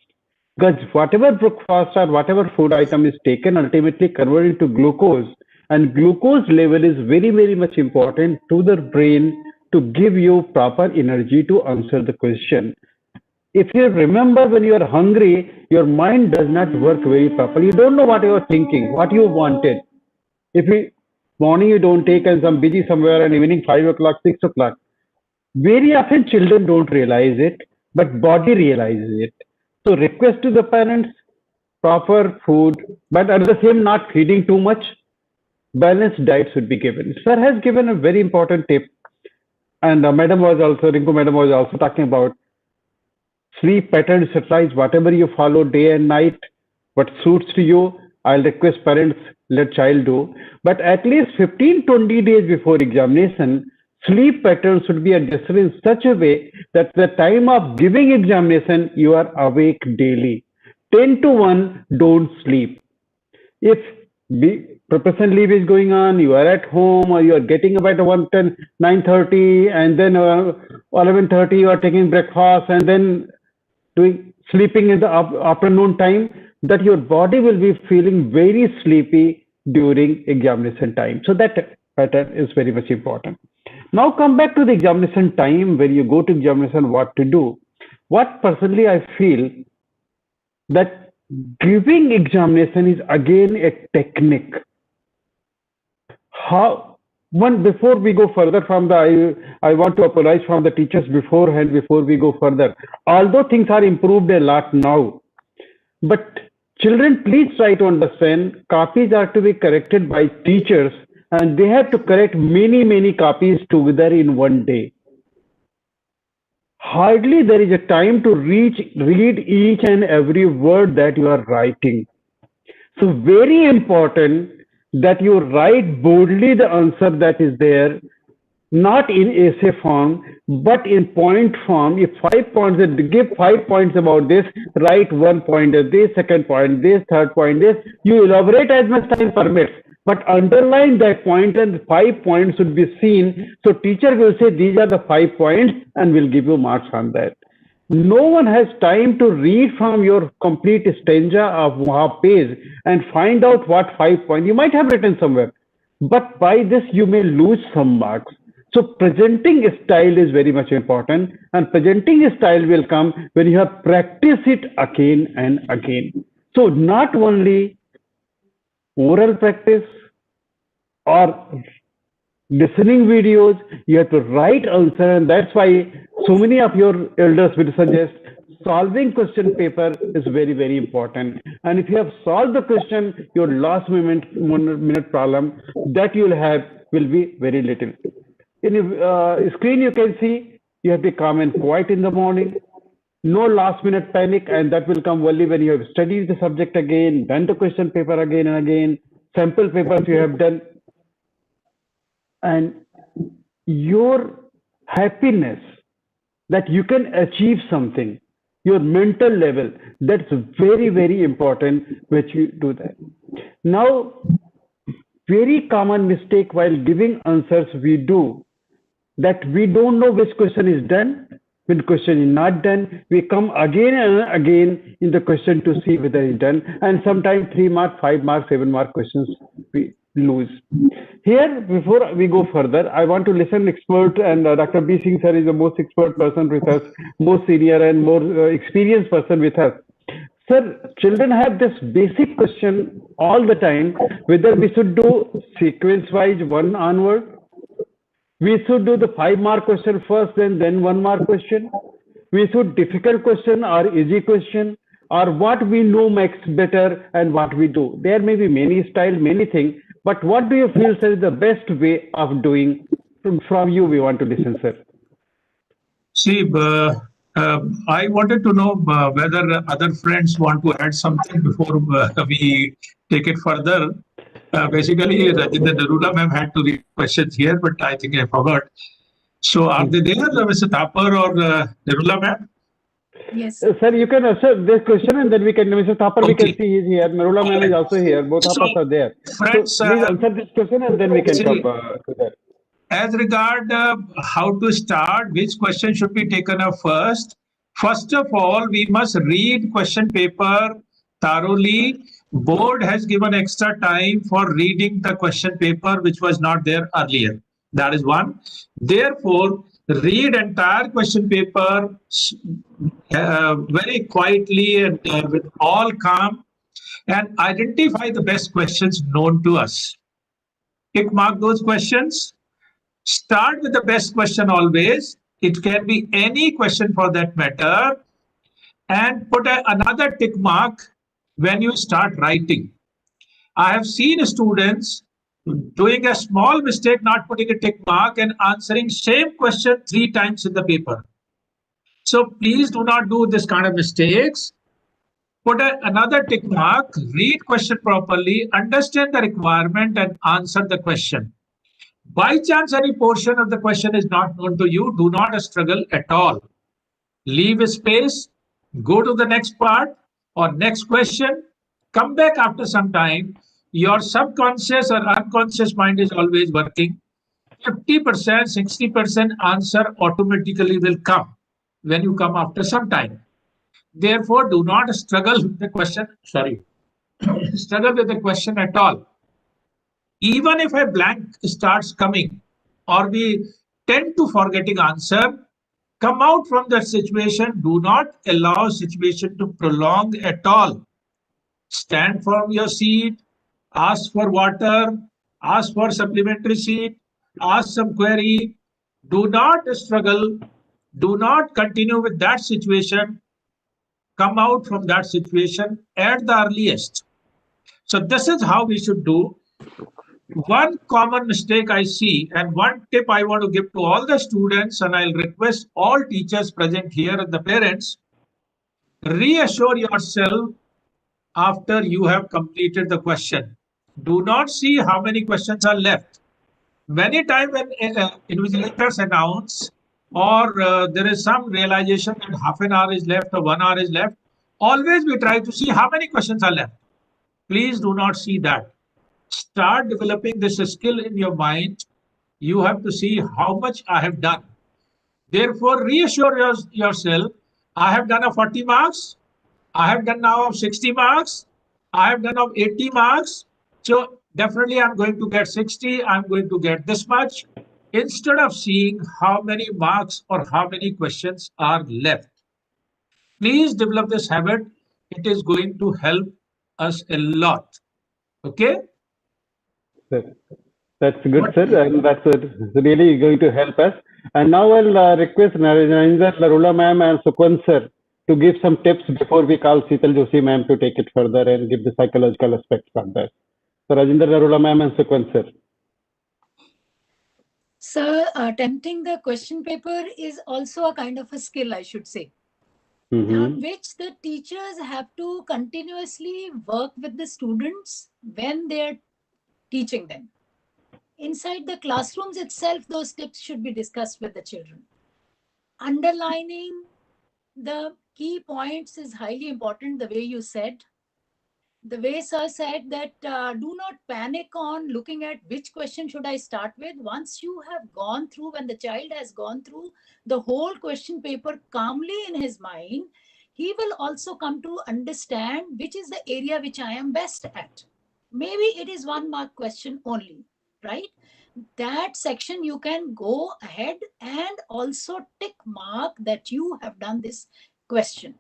Because whatever breakfast or whatever food item is taken ultimately converted into glucose, and glucose level is very, very much important to the brain to give you proper energy to answer the question. If you remember, when you are hungry, your mind does not work very properly. You don't know what you are thinking, what you wanted. If you morning you don't take and some busy somewhere and evening 5 o'clock, 6 o'clock, very often children don't realize it, but body realizes it. So request to the parents, proper food, but at the same not feeding too much. Balanced diet should be given. Sir has given a very important tip, and Madam was also, Rinku Madam was also talking about sleep pattern exercise, whatever you follow day and night, what suits to you. I'll request parents, let child do. But at least 15-20 days before examination, sleep pattern should be adjusted in such a way that the time of giving examination, you are awake daily. 10 to 1, don't sleep. If preparation leave is going on, you are at home or you are getting up at 1:10, 9:30, and then 11:30 you are taking breakfast and then doing sleeping in the afternoon time, that your body will be feeling very sleepy during examination time. So that pattern is very much important. Now come back to the examination time. When you go to examination, what to do? What personally I feel that giving examination is again a technique. How one before we go further from the I want to apologize from the teachers beforehand before we go further. Although things are improved a lot now, but children, please try to understand copies are to be corrected by teachers and they have to correct many copies together in one day. Hardly there is a time to read each and every word that you are writing. So very important that you write boldly the answer that is there, not in essay form, but in point form. If 5 points, give 5 points about this, write 1 point of this, second point this, third point this. You elaborate as much time permits, but underline that point and 5 points should be seen. So teacher will say these are the 5 points and will give you marks on that. No one has time to read from your complete stanza of half page and find out what 5 points you might have written somewhere. But by this, you may lose some marks. So presenting style is very much important, and presenting style will come when you have practiced it again and again. So not only oral practice or listening videos, you have to write answer, and that's why so many of your elders will suggest solving question paper is very, very important. And if you have solved the question, your last minute problem that you'll have will be very little. In your screen, you can see you have to be calm and quiet in the morning. No last minute panic, and that will come only when you have studied the subject again, done the question paper again and again, sample papers you have done. And your happiness that you can achieve something, your mental level, that's very, very important which you do that. Now, very common mistake while giving answers we do, that we don't know which question is done, when question is not done. We come again and again in the question to see whether it's done, and sometimes 3 mark, 5 mark, 7 mark questions we lose. Here, before we go further, I want to listen expert, and Dr. B. Singh sir is the most expert person with us, most senior and more experienced person with us. Sir, children have this basic question all the time, whether we should do sequence-wise 1 onward, we should do the 5 mark question first, then 1 mark question. We should difficult question or easy question, or what we know makes better and what we do. There may be many styles, many things, but what do you feel, sir, is the best way of doing? From you, we want to listen, sir. See, I wanted to know whether other friends want to add something before we take it further. Basically, Rajendra Narula ma'am had to read questions here, but I think I forgot. So, are they there, Mr. Thapar or Narula ma'am? Yes. Sir, you can answer this question, and then we can, Mr. Thapar, Okay. we can see he's here. Narula ma'am is also here. Both of us are there. Friends, So please answer this question, and then we can come to that. As regard how to start, which question should be taken up first? First of all, we must read question paper thoroughly. Board has given extra time for reading the question paper, which was not there earlier. That is one. Therefore, read entire question paper very quietly and with all calm, and identify the best questions known to us. Tick mark those questions. Start with the best question always. It can be any question for that matter. And put another tick mark when you start writing. I have seen students doing a small mistake, not putting a tick mark and answering same question 3 times in the paper. So please do not do this kind of mistakes. Put another tick mark, read question properly, understand the requirement and answer the question. By chance any portion of the question is not known to you, do not struggle at all. Leave a space, go to the next part or next question, come back after some time. Your subconscious or unconscious mind is always working. 50%, 60% answer automatically will come when you come after some time. Therefore, do not struggle with the question, struggle with the question at all. Even if a blank starts coming or we tend to forgetting answer, come out from that situation. Do not allow situation to prolong at all. Stand from your seat, ask for water, ask for supplementary seat, ask some query. Do not struggle. Do not continue with that situation. Come out from that situation at the earliest. So this is how we should do. One common mistake I see, and one tip I want to give to all the students, and I'll request all teachers present here and the parents, reassure yourself after you have completed the question. Do not see how many questions are left. Many times when invigilators announce or there is some realization that half an hour is left or 1 hour is left, always we try to see how many questions are left. Please do not see that. Start developing this skill in your mind. You have to see how much I have done. Therefore, reassure yourself, I have done a 40 marks, I have done now of 60 marks, I have done of 80 marks. So definitely I'm going to get 60, I'm going to get this much. Instead of seeing how many marks or how many questions are left. Please develop this habit. It is going to help us a lot. Okay? That's good, sir, and that's really going to help us. And now I'll request Narendra, Narula ma'am, and Sukhwant sir to give some tips before we call Seetal Joshi ma'am to take it further and give the psychological aspects of that. So Rajinder Arora ma'am and Sukhwant sir. Sir, attempting the question paper is also a kind of a skill, I should say, on which the teachers have to continuously work with the students when they are teaching them. Inside the classrooms itself, those tips should be discussed with the children. Underlining the key points is highly important, the way you said. The way sir said that do not panic on looking at which question should I start with. Once you have gone through, when the child has gone through the whole question paper calmly in his mind, he will also come to understand which is the area which I am best at. Maybe it is 1 mark question only, right? That section you can go ahead and also tick mark that you have done this question.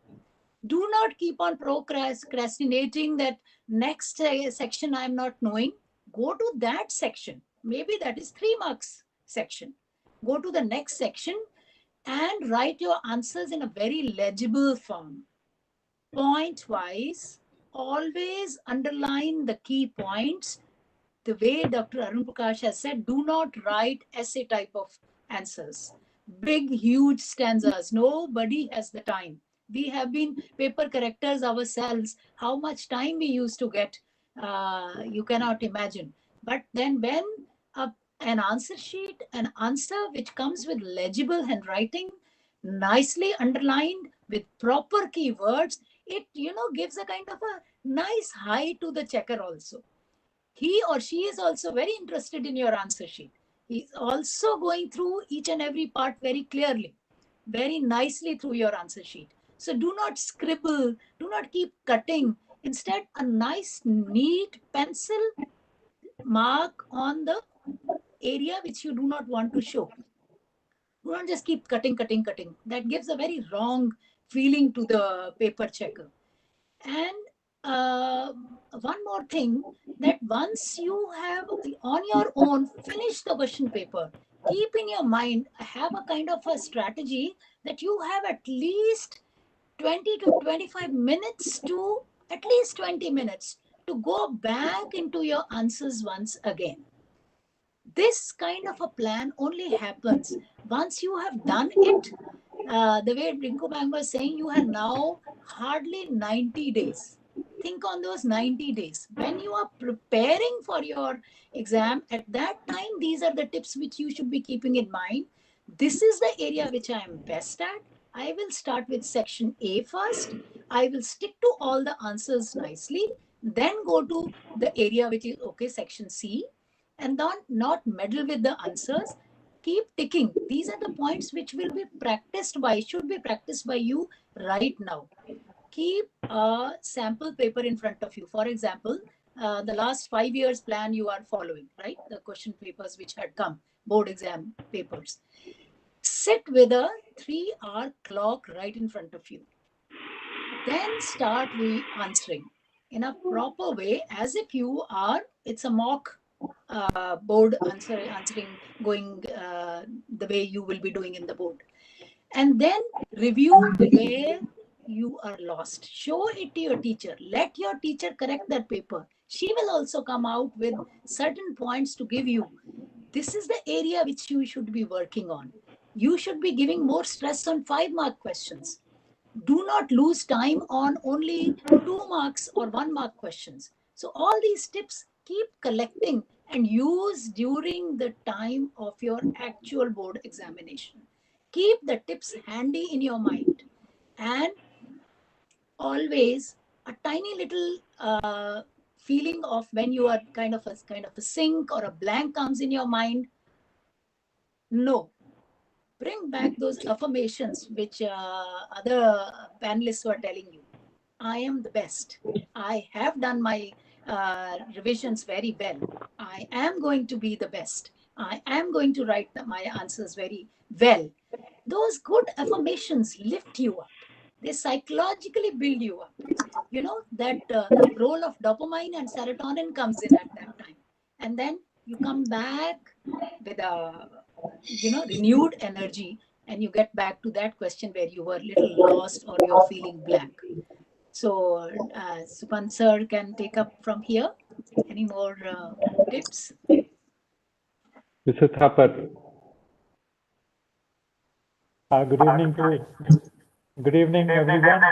Do not keep on procrastinating that next section I'm not knowing. Go to that section. Maybe that is 3 marks section. Go to the next section and write your answers in a very legible form. Point wise, always underline the key points. The way Dr. Arun Prakash has said, do not write essay type of answers. Big, huge stanzas. Nobody has the time. We have been paper correctors ourselves. How much time we used to get, you cannot imagine. But then when an answer sheet, an answer which comes with legible handwriting, nicely underlined with proper keywords, it gives a kind of a nice high to the checker also. He or she is also very interested in your answer sheet. He's also going through each and every part very clearly, very nicely through your answer sheet. So do not scribble, do not keep cutting. Instead, a nice, neat pencil mark on the area which you do not want to show. Do not just keep cutting. That gives a very wrong feeling to the paper checker. And one more thing, that once you have on your own finished the question paper, keep in your mind, have a kind of a strategy that you have at least 20 to 25 minutes to at least 20 minutes to go back into your answers once again. This kind of a plan only happens once you have done it. The way Rinku Bang was saying, you have now hardly 90 days. Think on those 90 days. When you are preparing for your exam, at that time, these are the tips which you should be keeping in mind. This is the area which I am best at. I will start with section A first. I will stick to all the answers nicely. Then go to the area which is, okay, section C. And not meddle with the answers. Keep ticking. These are the points which will be practiced by, should be practiced by you right now. Keep a sample paper in front of you. For example, the last 5 years plan you are following, right? The question papers which had come, board exam papers. Sit with a 3-hour clock right in front of you. Then start answering in a proper way, as if you are, it's a mock board answering going the way you will be doing in the board. And then review where you are lost. Show it to your teacher. Let your teacher correct that paper. She will also come out with certain points to give you. This is the area which you should be working on. You should be giving more stress on 5-mark questions. Do not lose time on only 2 marks or 1 mark questions. So all these tips keep collecting and use during the time of your actual board examination. Keep the tips handy in your mind, and always a tiny little feeling of when you are kind of a sink or a blank comes in your mind. No, bring back those affirmations which other panelists were telling you. I am the best. I have done my revisions very well. I am going to be the best. I am going to write my answers very well. Those good affirmations lift you up. They psychologically build you up. You know, that role of dopamine and serotonin comes in at that time. And then you come back with a renewed energy and you get back to that question where you were a little lost or you're feeling blank. So Supan sir can take up from here. Any more tips? Mr. Thapar. Good evening, everyone.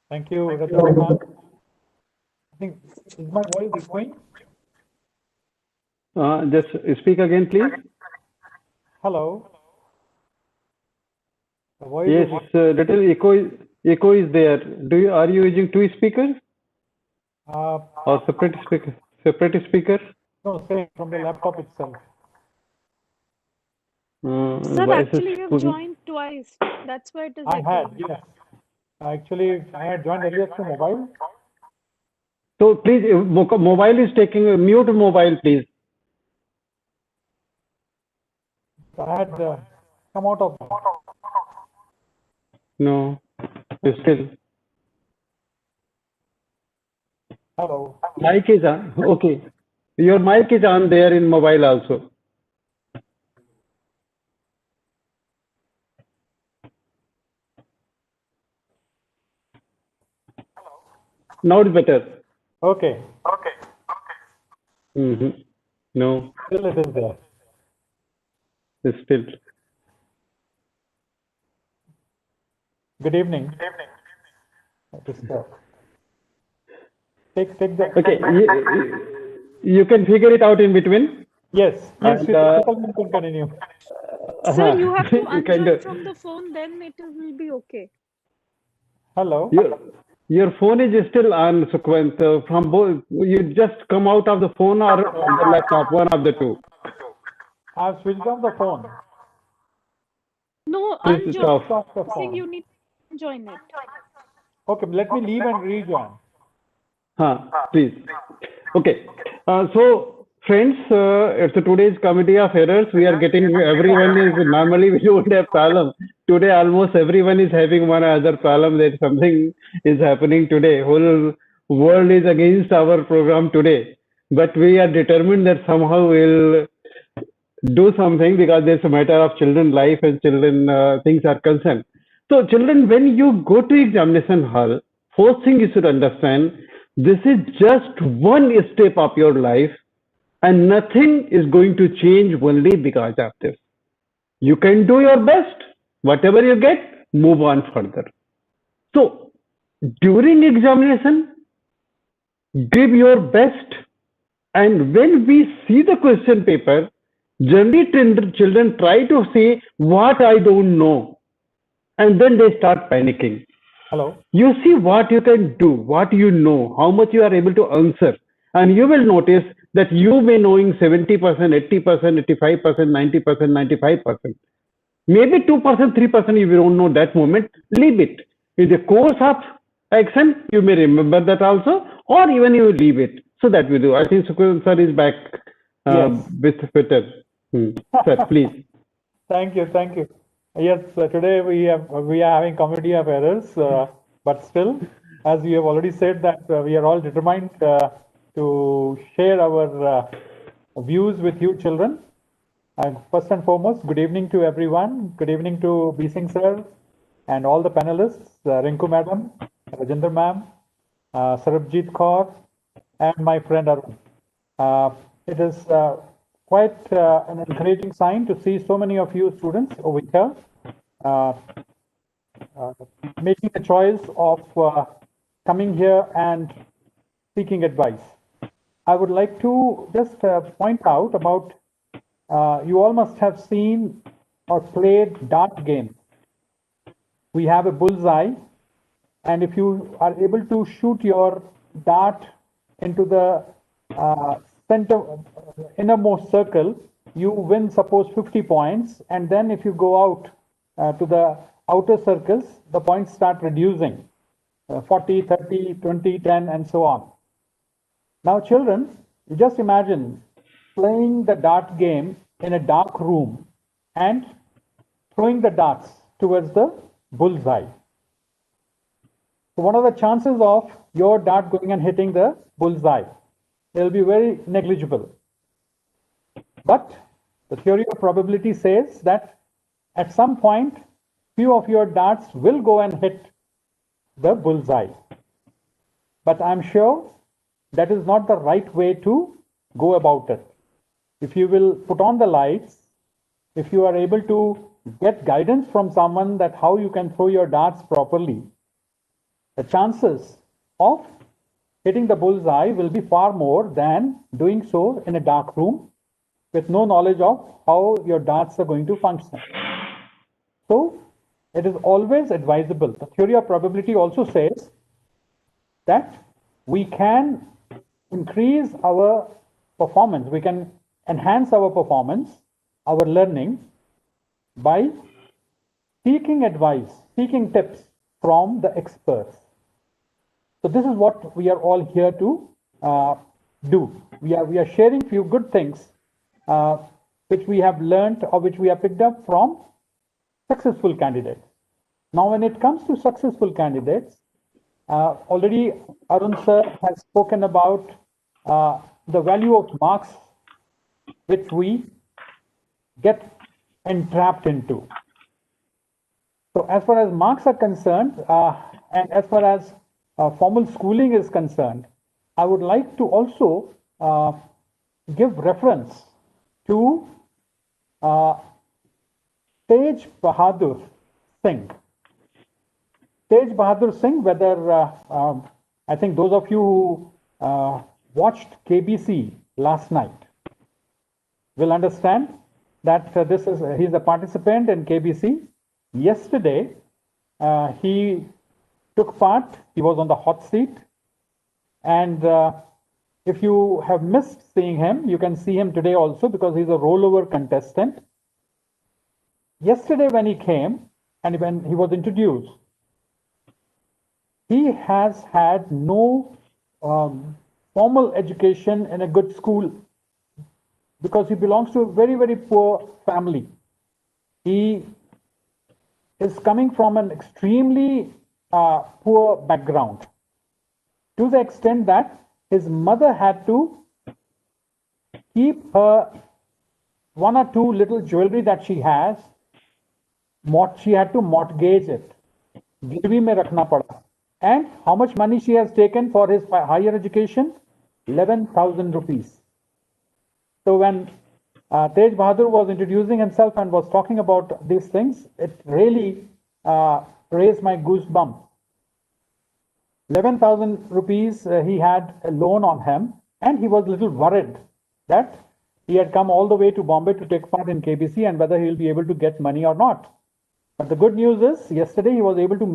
Thank you, Ratna. I think, is my voice echoing? Just speak again, please. Hello. The voice Yes, little echo is there. Are you using two speakers or separate speaker? Separate speaker? No, same from the laptop itself. Sir, actually you've joined twice. That's why it is echoing. Yes. Actually, I had joined earlier through mobile. So please, mobile is taking mute mobile, please. I had come out of. No, still. Hello. Mic is on. Okay. Your mic is on there in mobile also. Now it's better. Okay. No, Still it is there. it's still. Good evening. Take the. Okay, you can figure it out in between. Yes. And, You can continue. Sir, you have to you can unjoin from the phone, then it will be okay. Hello. Your phone is still on, Sukhwant. From both, you just come out of the phone or the laptop, one of the two. I've switched off the phone. No, Please unjoin. stop. the phone. You need to join it. Okay, let me leave and rejoin. Please. Okay. So, friends, it's today's comedy of errors. We are getting everyone is normally we don't have problem. Today, almost everyone is having one other problem that something is happening today. Whole world is against our program today. But we are determined that somehow we'll do something because there's a matter of children life and children things are concerned. So children, when you go to examination hall, first thing you should understand, this is just one step of your life and nothing is going to change only because of this. You can do your best, whatever you get, move on further. So during examination, give your best, and when we see the question paper, generally children try to say what I don't know, and then they start panicking. Hello. You see what you can do, what you know, how much you are able to answer, and you will notice that you may knowing 70%, 80%, 85%, 90%, 95%. Maybe 2%, 3% you don't know that moment, leave it. In the course of action, you may remember that also, or even you leave it. So that we do. I think Sukhwant sir is back Yes. with Twitter. Sir, please. Thank you. Yes, today we are having comedy of errors, but still, as you have already said, that we are all determined to share our views with you children. And first and foremost, good evening to everyone. Good evening to B. Singh sir and all the panelists, Rinku madam, Rajendra ma'am, Sarabjit Kaur, and my friend Arun. It is quite an encouraging sign to see so many of you students over here making the choice of coming here and seeking advice. I would like to just point out about you all must have seen or played dart game. We have a bullseye, and if you are able to shoot your dart into the center innermost circle, you win suppose 50 points, and then if you go out to the outer circles, the points start reducing 40, 30, 20, 10, and so on. Now children, you just imagine playing the dart game in a dark room and throwing the darts towards the bullseye. So what are the chances of your dart going and hitting the bullseye? They'll be very negligible. But The theory of probability says that at some point, few of your darts will go and hit the bullseye. But I'm sure that is not the right way to go about it. If you will put on the lights, if you are able to get guidance from someone that how you can throw your darts properly, the chances of hitting the bullseye will be far more than doing so in a dark room with no knowledge of how your darts are going to function. So it is always advisable. The theory of probability also says that we can increase our performance, we can enhance our performance, our learning by seeking advice, seeking tips from the experts. So this is what we are all here to do. We are sharing few good things which we have learned or which we have picked up from successful candidates. Now, when it comes to successful candidates, already Arun sir has spoken about the value of marks which we get entrapped into. So as far as marks are concerned, and as far as formal schooling is concerned, I would like to also give reference to Tej Bahadur Singh. Tej Bahadur Singh, whether I think those of you who watched KBC last night will understand that he's a participant in KBC. Yesterday, he took part, he was on the hot seat, and if you have missed seeing him, you can see him today also because he's a rollover contestant. Yesterday when he came and when he was introduced, he has had no formal education in a good school because he belongs to a very, very poor family. He is coming from an extremely poor background, to the extent that his mother had to keep her one or two little jewelry that she has, she had to mortgage it. Girvi mein rakhna pada. And how much money she has taken for his higher education? 11,000 rupees. So when Tej Bahadur was introducing himself and was talking about these things, it really raised my goosebumps. 11,000 rupees he had a loan on him, and he was a little worried that he had come all the way to Bombay to take part in KBC and whether he will be able to get money or not. But the good news is, yesterday he was able to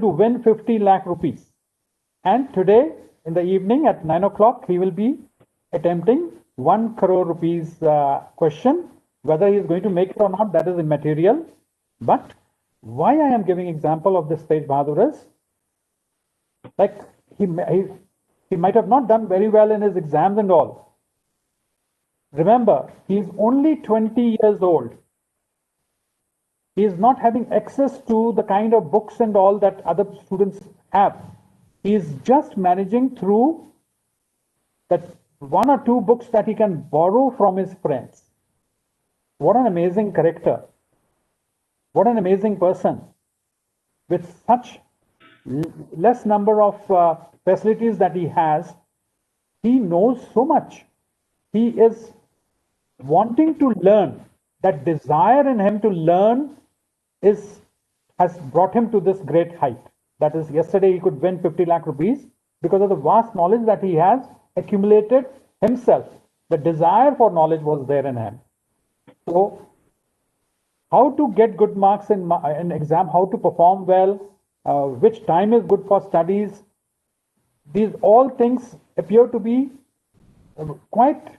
win 50 lakh rupees. And today in the evening at 9 o'clock, he will be attempting 1 crore rupees question. Whether he is going to make it or not, that is immaterial. But why I am giving example of this Tej Bahadur is, like he might have not done very well in his exams and all. Remember, he is only 20 years old. He is not having access to the kind of books and all that other students have. He is just managing through that one or two books that he can borrow from his friends. What an amazing character. What an amazing person. With such less number of facilities that he has, he knows so much. He is wanting to learn. That desire in him to learn has brought him to this great height. That is, yesterday he could win 50 lakh rupees because of the vast knowledge that he has accumulated himself. The desire for knowledge was there in him. So, how to get good marks in exam, how to perform well, which time is good for studies, these all things appear to be quite,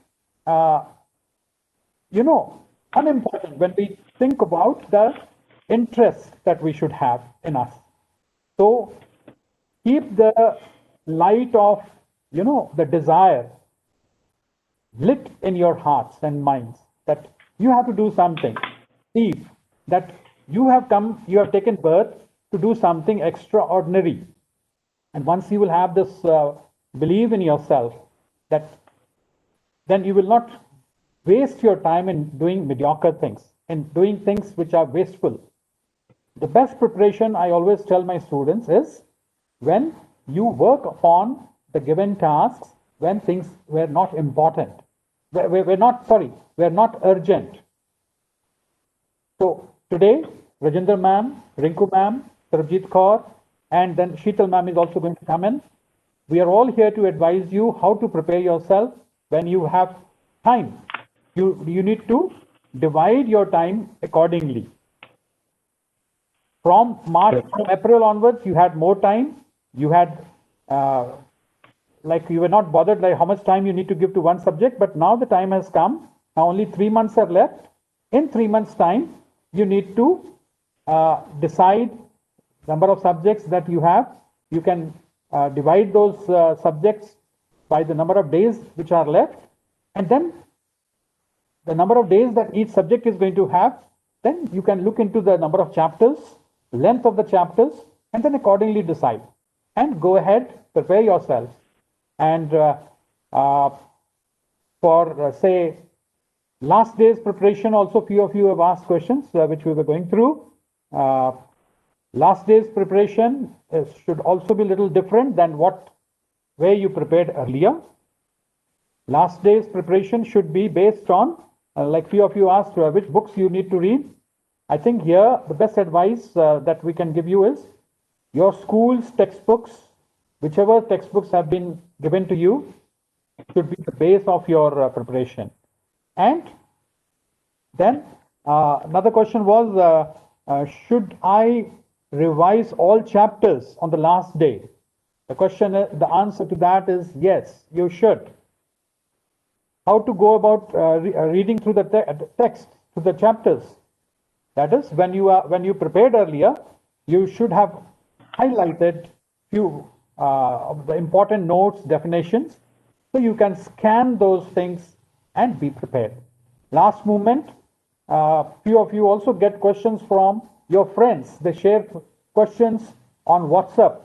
unimportant when we think about the interest that we should have in us. So keep the light of, the desire lit in your hearts and minds that you have to do something. See that you have taken birth to do something extraordinary. And once you will have this belief in yourself, that then you will not waste your time in doing mediocre things, in doing things which are wasteful. The best preparation, I always tell my students, is when you work upon the given tasks when things were not important, were not urgent. So today, Rajendra ma'am, Rinku ma'am, Sarabjit Kaur, and then Sheetal ma'am is also going to come in. We are all here to advise you how to prepare yourself when you have time. You need to divide your time accordingly. From April onwards, you had more time. You had, like you were not bothered like how much time you need to give to one subject, but now the time has come. Now only 3 months are left. In 3 months' time, you need to decide number of subjects that you have. You can divide those subjects by the number of days which are left, and then the number of days that each subject is going to have. Then you can look into the number of chapters, length of the chapters, and then accordingly decide. And go ahead, prepare yourself. And for say last day's preparation, also few of you have asked questions which we were going through. Last day's preparation should also be a little different than where you prepared earlier. Last day's preparation should be based on, like few of you asked, which books you need to read. I think here the best advice that we can give you is your school's textbooks, whichever textbooks have been given to you, should be the base of your preparation. And then another question was, should I revise all chapters on the last day? The answer to that is yes, you should. How to go about reading through the text, through the chapters? That is, when you prepared earlier, you should have highlighted few of the important notes, definitions, so you can scan those things and be prepared. Last moment, few of you also get questions from your friends. They share questions on WhatsApp,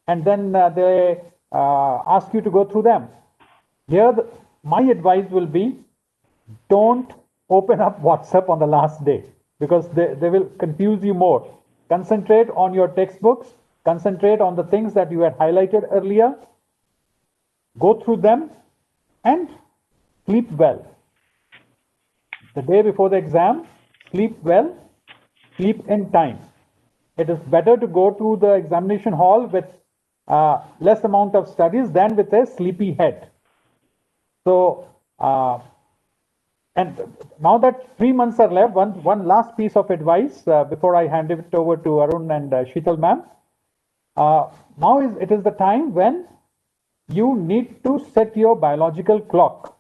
and then they ask you to go through them. Here, my advice will be, don't open up WhatsApp on the last day, because they will confuse you more. Concentrate on your textbooks, concentrate on the things that you had highlighted earlier, go through them, and sleep well. The day before the exam, sleep well, sleep in time. It is better to go to the examination hall with less amount of studies than with a sleepy head. So, and now that 3 months are left, one last piece of advice before I hand it over to Arun and Sheetal ma'am. Now it is the time when you need to set your biological clock.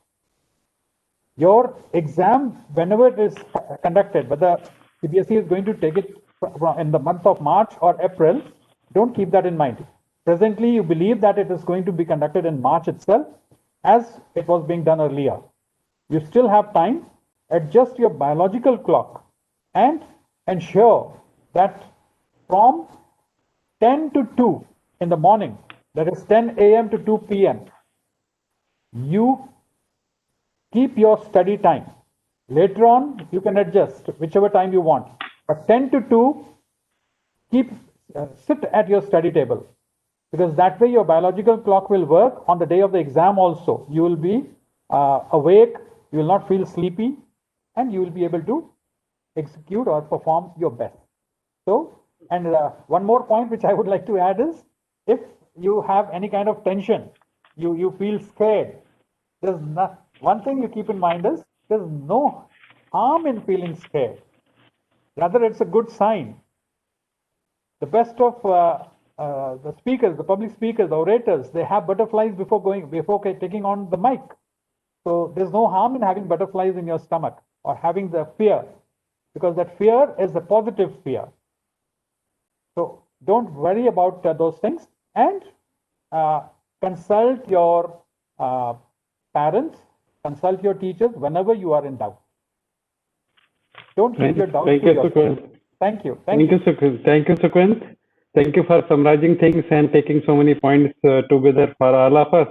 Your exam, whenever it is conducted, whether CBSE is going to take it in the month of March or April, don't keep that in mind. Presently, you believe that it is going to be conducted in March itself, as it was being done earlier. You still have time. Adjust your biological clock and ensure that from 10 to 2 in the morning, that is 10 a.m. to 2 p.m., you keep your study time. Later on, you can adjust whichever time you want. But 10 to 2, sit at your study table, because that way your biological clock will work on the day of the exam also. You will be awake, you will not feel sleepy, and you will be able to execute or perform your best. So, and one more point which I would like to add is, if you have any kind of tension, you feel scared, there's not, one thing you keep in mind is, there's no harm in feeling scared. Rather, it's a good sign. The best of the speakers, the public speakers, the orators, they have butterflies before taking on the mic. So there's no harm in having butterflies in your stomach or having the fear, because that fear is a positive fear. So don't worry about those things, and consult your parents, consult your teachers whenever you are in doubt. Don't keep your doubts to yourself. Thank you. Thank you, Sukhwant. Thank you for summarizing things and taking so many points together for all of us.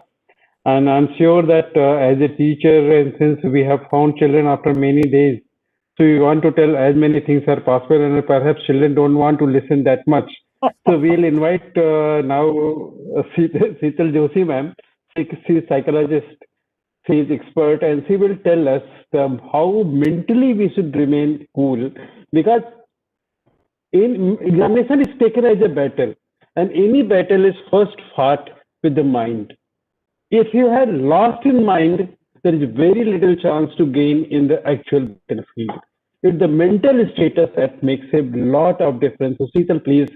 And I'm sure that as a teacher, and since we have found children after many days, so we want to tell as many things as possible, and perhaps children don't want to listen that much. So we'll invite now Seetal Joshi ma'am. She's psychologist, she is expert, and she will tell us how mentally we should remain cool, because in examination is taken as a battle, and any battle is first fought with the mind. If you had lost in mind, there is very little chance to gain in the actual battlefield. It's the mental status that makes a lot of difference. So, Seetal, please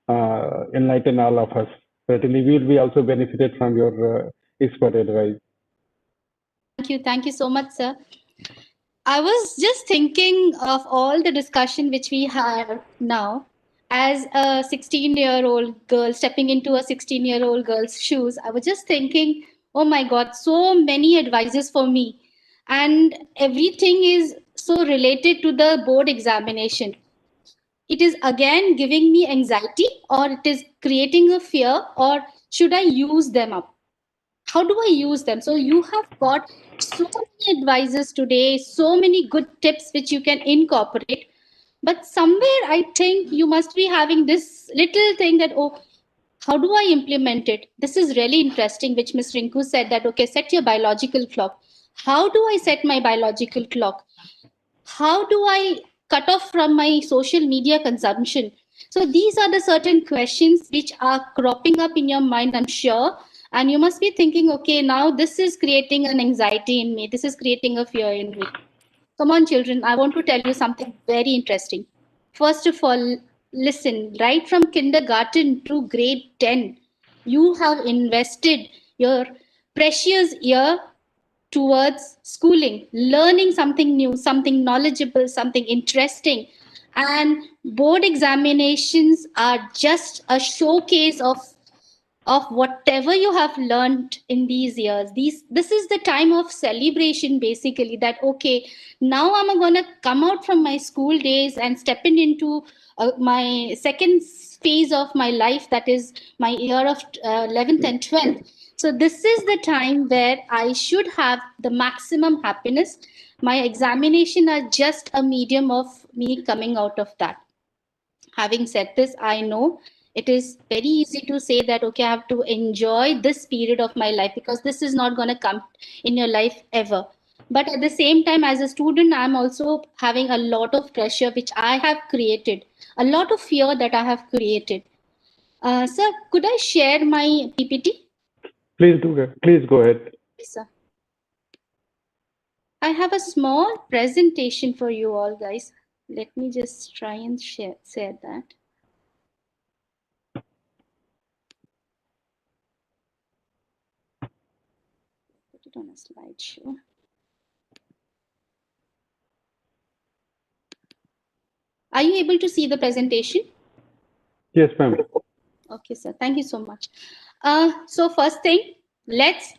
enlighten all of us. Certainly, we will be also benefited from your expert advice. Thank you so much, sir. I was just thinking of all the discussion which we have now. As a 16-year-old girl stepping into a 16-year-old girl's shoes, I was just thinking, oh my God, so many advices for me. And everything is so related to the board examination. It is again giving me anxiety, or it is creating a fear, or should I use them up? How do I use them? So you have got so many advices today, so many good tips which you can incorporate. But somewhere I think you must be having this little thing that, oh, how do I implement it? This is really interesting, which Ms. Rinku said that, okay, set your biological clock. How do I set my biological clock? How do I cut off from my social media consumption? So these are the certain questions which are cropping up in your mind, I'm sure. And you must be thinking, okay, now this is creating an anxiety in me. This is creating a fear in me. Come on, children, I want to tell you something very interesting. First of all, listen, right from kindergarten to grade 10, you have invested your precious year towards schooling, learning something new, something knowledgeable, something interesting. And board examinations are just a showcase of whatever you have learned in these years. This is the time of celebration, basically, that okay, now I'm going to come out from my school days and step into my second phase of my life, that is my year of 11th and 12th. So this is the time where I should have the maximum happiness. My examination are just a medium of me coming out of that. Having said this, I know it is very easy to say that, okay, I have to enjoy this period of my life because this is not going to come in your life ever. But at the same time, as a student, I'm also having a lot of pressure, which I have created, a lot of fear that I have created. Sir, could I share my PPT? Please do. Please go ahead. Yes, sir. I have a small presentation for you all, guys. Let me just try and share that. Put it on a slideshow. Are you able to see the presentation? Yes, ma'am. Okay, sir. Thank you so much. So first thing, let's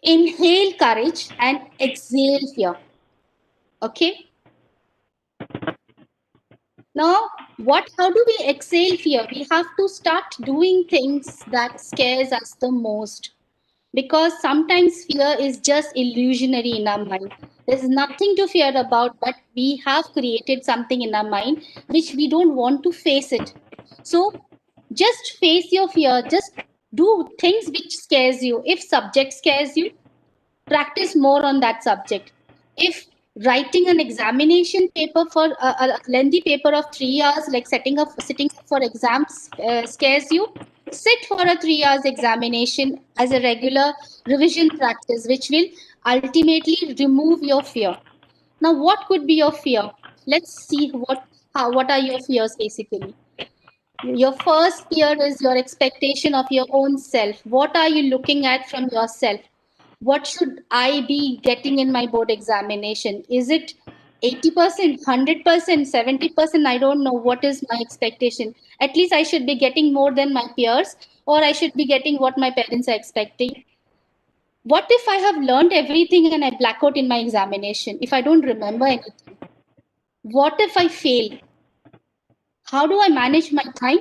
inhale courage and exhale fear. Okay. Now, how do we exhale fear? We have to start doing things that scares us the most. Because sometimes fear is just illusionary in our mind. There's nothing to fear about, but we have created something in our mind which we don't want to face it. So just face your fear. Just do things which scares you. If subject scares you, practice more on that subject. If writing an examination paper for a lengthy paper of 3 hours, like sitting up for exams, scares you, sit for a 3 hours examination as a regular revision practice, which will ultimately remove your fear. Now, what could be your fear? Let's see what are your fears basically. Your first fear is your expectation of your own self. What are you looking at from yourself? What should I be getting in my board examination? Is it 80%, 100%, 70%? I don't know. What is my expectation? At least I should be getting more than my peers, or I should be getting what my parents are expecting. What if I have learned everything and I black out in my examination? If I don't remember anything? What if I fail? How do I manage my time?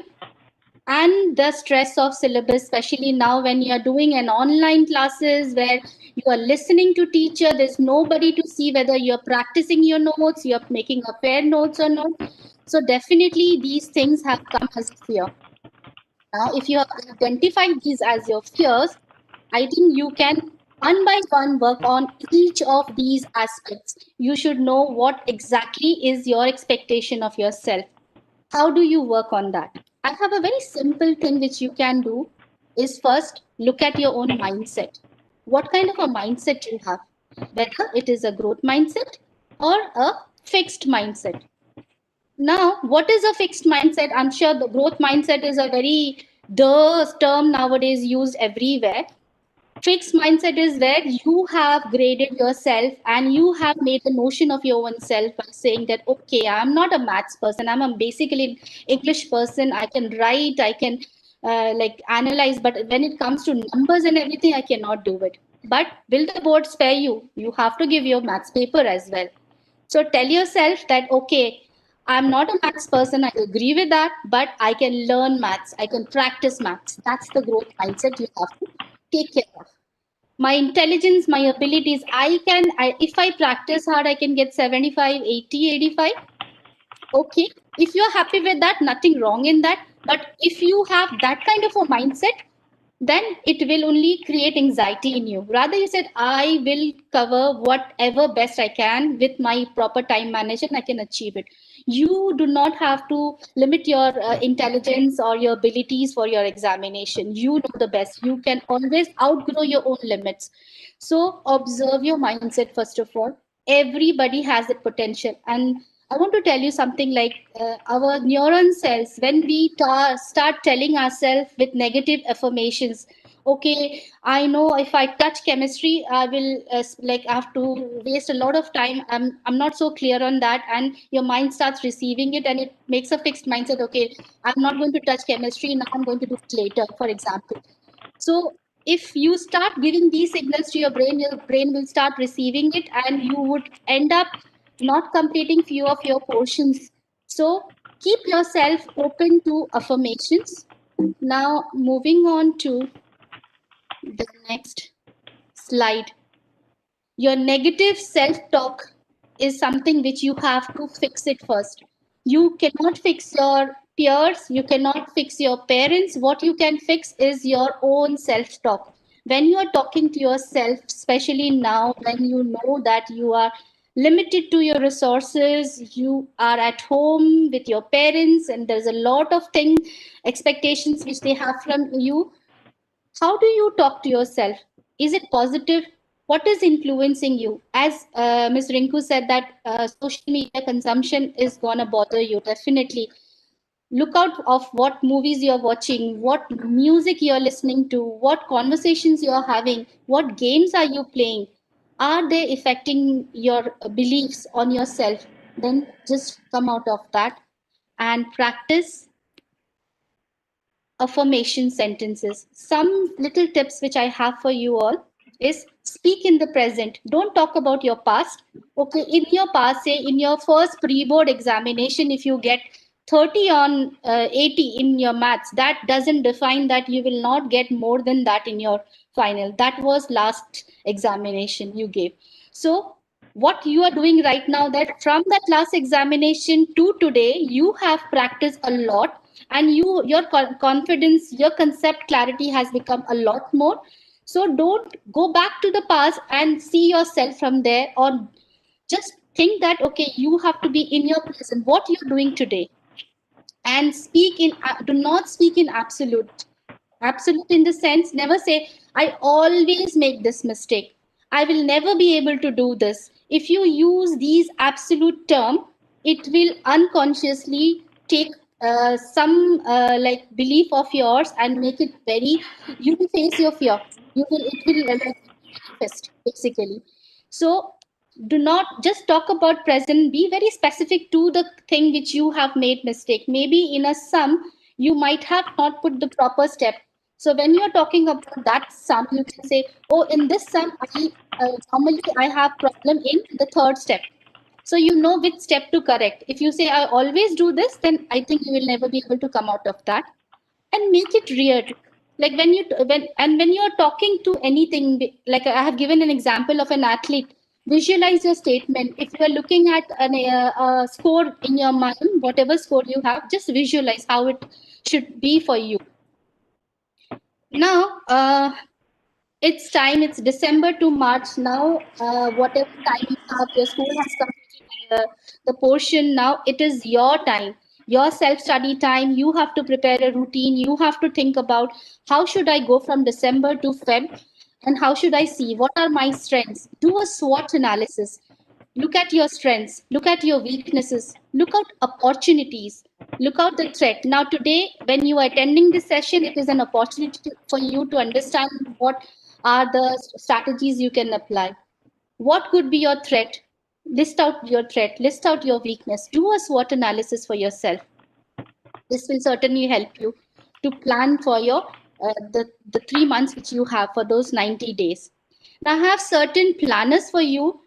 and the stress of syllabus, especially now when you are doing an online classes where you are listening to teacher, there's nobody to see whether you're practicing your notes, you're making a fair notes or not. So definitely these things have come as a fear. Now, if you have identified these as your fears, I think you can one by one work on each of these aspects. You should know what exactly is your expectation of yourself. How do you work on that? I have a very simple thing which you can do is first look at your own mindset. What kind of a mindset you have? Whether it is a growth mindset or a fixed mindset. Now, what is a fixed mindset? I'm sure the growth mindset is a very the term nowadays used everywhere. Fixed mindset is where you have graded yourself and you have made the notion of your own self by saying that, okay, I'm not a maths person. I'm a basically English person. I can write, I can like analyze, but when it comes to numbers and everything, I cannot do it. But will the board spare you? You have to give your maths paper as well. So tell yourself that, okay, I'm not a maths person. I agree with that, but I can learn maths. I can practice maths. That's the growth mindset you have to take care of. My intelligence, my abilities, if I practice hard, I can get 75, 80, 85. Okay. If you're happy with that, nothing wrong in that. But if you have that kind of a mindset, then it will only create anxiety in you. Rather, you said, I will cover whatever best I can with my proper time management, I can achieve it. You do not have to limit your intelligence or your abilities for your examination. You know the best. You can always outgrow your own limits. So observe your mindset first of all. Everybody has that potential. And I want to tell you something like our neuron cells, when we start telling ourselves with negative affirmations, okay, I know if I touch chemistry, I will like have to waste a lot of time. I'm not so clear on that. And your mind starts receiving it and it makes a fixed mindset. Okay, I'm not going to touch chemistry. Now I'm going to do it later, for example. So if you start giving these signals to your brain will start receiving it and you would end up not completing few of your portions. So keep yourself open to affirmations. Now moving on to the next slide. Your negative self-talk is something which you have to fix it first. You cannot fix your peers, you cannot fix your parents. What you can fix is your own self-talk. When you are talking to yourself, especially now when you know that you are limited to your resources, you are at home with your parents and there's a lot of things, expectations which they have from you. How do you talk to yourself? Is it positive? What is influencing you? As Ms. Rinku said that social media consumption is gonna bother you, definitely. Look out of what movies you're watching, what music you're listening to, what conversations you're having, what games are you playing. Are they affecting your beliefs on yourself? Then just come out of that and practice affirmation sentences. Some little tips which I have for you all is speak in the present. Don't talk about your past. Okay, in your past, say in your first pre-board examination, if you get 30 on 80 in your maths, that doesn't define that you will not get more than that in your final. That was last examination you gave. So what you are doing right now, that from that last examination to today, you have practiced a lot and your confidence, your concept clarity has become a lot more. So don't go back to the past and see yourself from there, or just think that, okay, you have to be in your present, what you're doing today, and speak in do not speak in absolute in the sense, never say I always make this mistake, I will never be able to do this. If you use these absolute term, it will unconsciously take some like belief of yours and make it very, you will face your fear, you will, it will like manifest basically. So do not just talk about present, be very specific to the thing which you have made mistake. Maybe in a sum you might have not put the proper step. So when you're talking about that sum, you can say, oh, in this sum I normally I have problem in the third step. So you know which step to correct. If you say I always do this, then I think you will never be able to come out of that. and make it real. Like when you're talking to anything, like I have given an example of an athlete, visualize your statement. If you are looking at a score in your mind, whatever score you have, just visualize how it should be for you. Now, it's time, it's December to March now. Whatever time you have, your school has completed the portion. Now it is your time, your self-study time. You have to prepare a routine. You have to think about how should I go from December to Feb, and how should I see what are my strengths. Do a SWOT analysis. Look at your strengths, look at your weaknesses, look out opportunities, look out the threat. Now today, when you are attending this session, it is an opportunity for you to understand what are the strategies you can apply. What could be your threat? List out your threat, list out your weakness, do a SWOT analysis for yourself. This will certainly help you to plan for your the 3 months which you have for those 90 days. Now I have certain planners for you.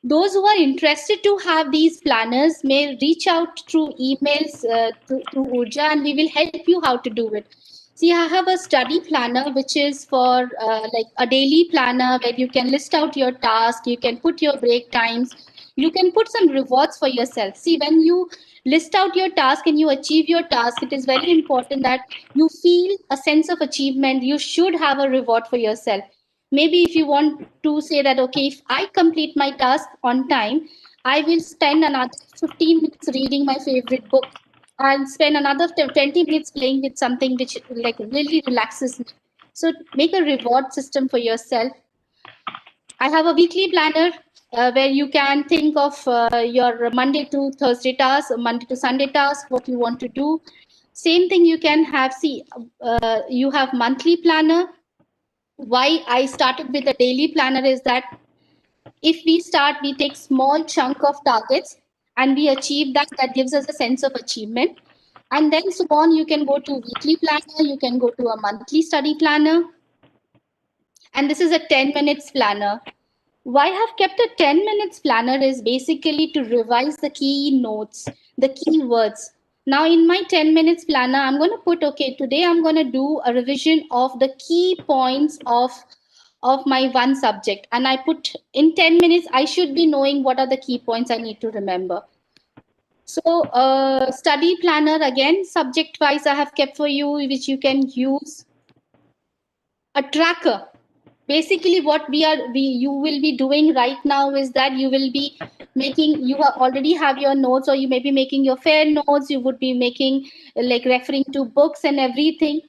Those who are interested to have these planners may reach out through emails through Ourja, and we will help you how to do it. See, I have a study planner, which is for like a daily planner where you can list out your task, you can put your break times, you can put some rewards for yourself. See, when you list out your task and you achieve your task, it is very important that you feel a sense of achievement. You should have a reward for yourself. Maybe if you want to say that, okay, if I complete my task on time, I will spend another 15 minutes reading my favorite book and spend another 20 minutes playing with something which like really relaxes me. So make a reward system for yourself. I have a weekly planner where you can think of your Monday to Thursday task, Monday to Sunday task, what you want to do. Same thing you can have. See, you have monthly planner. Why I started with a daily planner is that if we start, we take small chunk of targets and we achieve that, that gives us a sense of achievement. And then so on, you can go to weekly planner, you can go to a monthly study planner. And this is a 10 minutes planner. Why I have kept a 10 minutes planner is basically to revise the key notes, the key words. Now in my 10 minutes planner, I'm going to put, okay, today I'm going to do a revision of the key points of my one subject. And I put in 10 minutes, I should be knowing what are the key points I need to remember. So study planner, again, subject wise, I have kept for you, which you can use. A tracker. Basically what you will be doing right now is that you will be making, you already have your notes, or you may be making your fair notes, you would be making like referring to books and everything.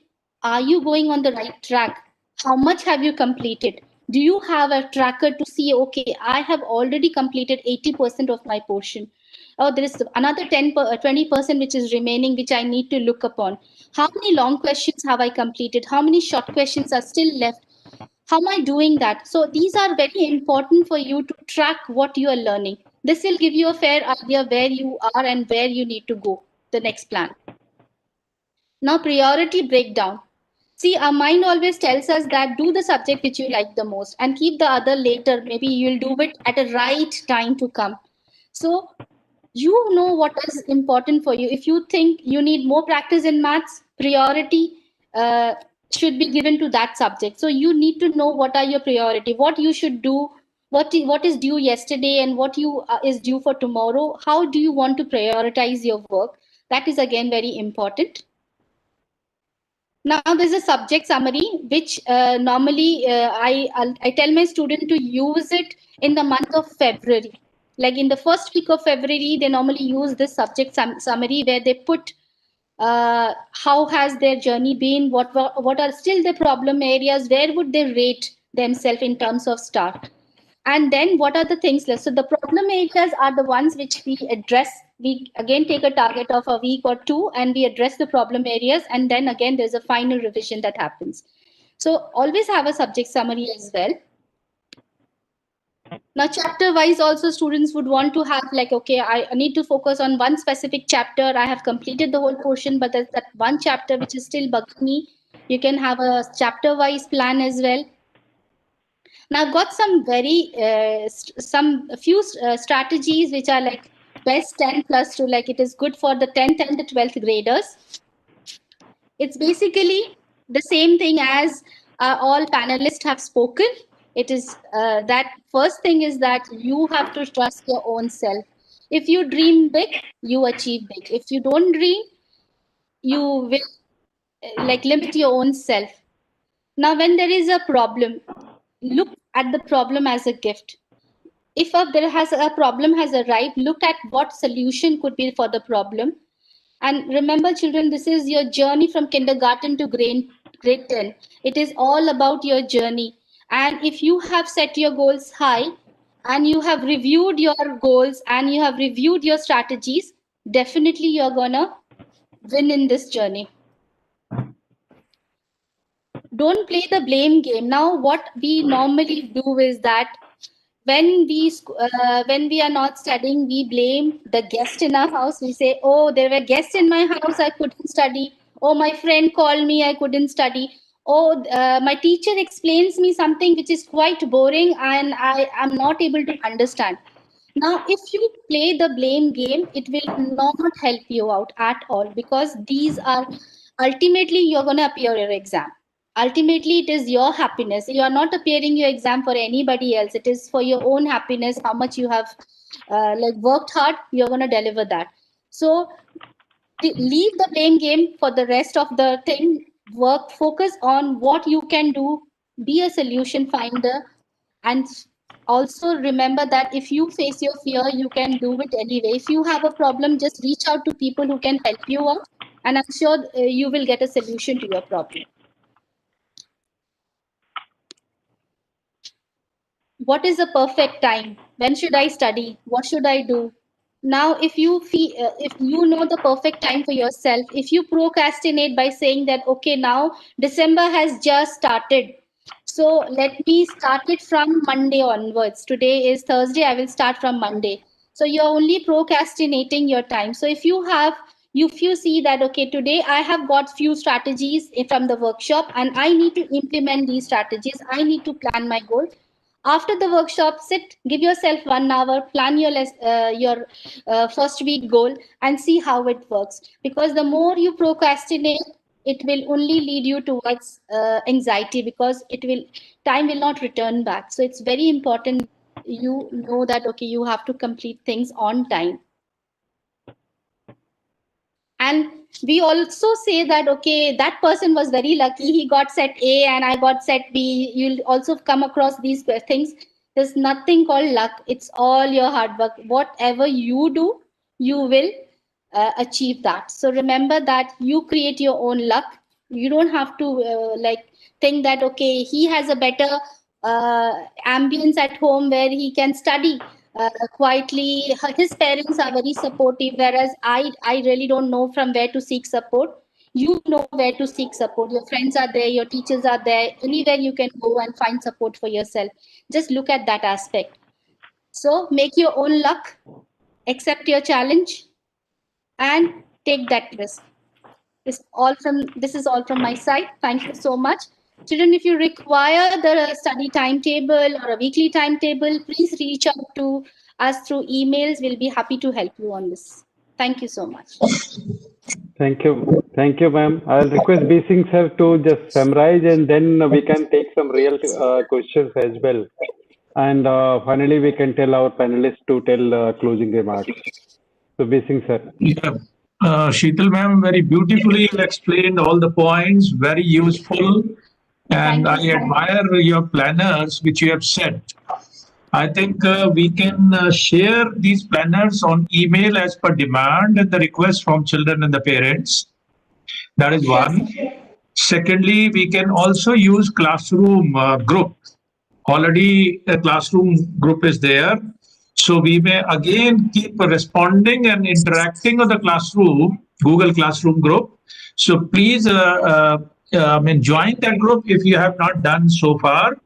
Are you going on the right track? How much have you completed? Do you have a tracker to see, okay, I have already completed 80% of my portion. Oh, there is another 20% which is remaining, which I need to look upon. How many long questions have I completed? How many short questions are still left? How am I doing that? So these are very important for you to track what you are learning. This will give you a fair idea where you are and where you need to go, the next plan. Now, priority breakdown. See, our mind always tells us that do the subject which you like the most and keep the other later. Maybe you'll do it at a right time to come. So you know what is important for you. If you think you need more practice in maths, priority should be given to that subject. So you need to know what are your priority, what you should do, what is due yesterday and what is due for tomorrow. How do you want to prioritize your work? That is again very important. Now there's a subject summary, which normally I tell my student to use it in the month of February. Like in the first week of February, they normally use this subject summary where they put how has their journey been, what are still the problem areas, where would they rate themselves in terms of star. And then what are the things left? So the problem areas are the ones which we address. We again take a target of a week or two and we address the problem areas. And then again, there's a final revision that happens. So always have a subject summary as well. Now, chapter wise also students would want to have like, okay, I need to focus on one specific chapter. I have completed the whole portion, but there's that one chapter which is still bugging me. You can have a chapter wise plan as well. Now I've got some few strategies which are like best 10 plus 2, like it is good for the 10th and the 12th graders. It's basically the same thing as all panelists have spoken. It is that first thing is that you have to trust your own self. If you dream big, you achieve big. If you don't dream, you will like limit your own self. Now, when there is a problem, look at the problem as a gift. If there has a problem has arrived, look at what solution could be for the problem. And remember, children, this is your journey from kindergarten to grade 10. It is all about your journey. And if you have set your goals high and you have reviewed your goals and you have reviewed your strategies, definitely you're gonna win in this journey. Don't play the blame game. Now, what we normally do is that when we are not studying, we blame the guest in our house. We say, oh, there were guests in my house, I couldn't study. Oh, my friend called me, I couldn't study. Oh, my teacher explains me something which is quite boring and I am not able to understand. Now, if you play the blame game, it will not help you out at all, because these are ultimately you're going to appear your exam. Ultimately, it is your happiness. You are not appearing your exam for anybody else. It is for your own happiness. How much you have like worked hard, you're going to deliver that. So leave the blame game for the rest of the thing. Focus on what you can do. Be a solution finder, and also remember that if you face your fear, you can do it anyway. If you have a problem, just reach out to people who can help you out, and I'm sure you will get a solution to your problem. What is the perfect time? When should I study? What should I do? Now, if you know the perfect time for yourself, if you procrastinate by saying that, okay, now December has just started, so let me start it from Monday onwards. Today is Thursday, I will start from Monday. So you're only procrastinating your time. So if you see that, okay, today I have got few strategies from the workshop and I need to implement these strategies, I need to plan my goal. After the workshop, sit, give yourself 1 hour, plan your first week goal and see how it works. Because the more you procrastinate, it will only lead you towards anxiety, because time will not return back. So it's very important you know that, okay, you have to complete things on time. And we also say that, okay, that person was very lucky, he got set A and I got set B. You'll also come across these things. There's nothing called luck. It's all your hard work. Whatever you do, you will achieve that. So remember that you create your own luck. You don't have to think that, okay, he has a better ambience at home where he can study quietly. His parents are very supportive, whereas I really don't know from where to seek support. You know where to seek support. Your friends are there, your teachers are there. Anywhere you can go and find support for yourself. Just look at that aspect. So make your own luck, accept your challenge, and take that risk. This is all from my side. Thank you so much. Children, if you require the study timetable or a weekly timetable, please reach out to us through emails. We'll be happy to help you on this. Thank you so much. Thank you. Thank you, ma'am. I'll request B Singh sir to just summarize, and then we can take some real questions as well. And finally, we can tell our panelists to tell closing remarks. So B Singh sir. Yeah. Sheetal ma'am, very beautifully explained all the points, very useful. And I admire your planners which you have set. I think we can share these planners on email as per demand and the request from children and the parents. That is one. Secondly, we can also use classroom group. Already a classroom group is there. So we may again keep responding and interacting on the classroom, Google Classroom group. So please join that group if you have not done so far.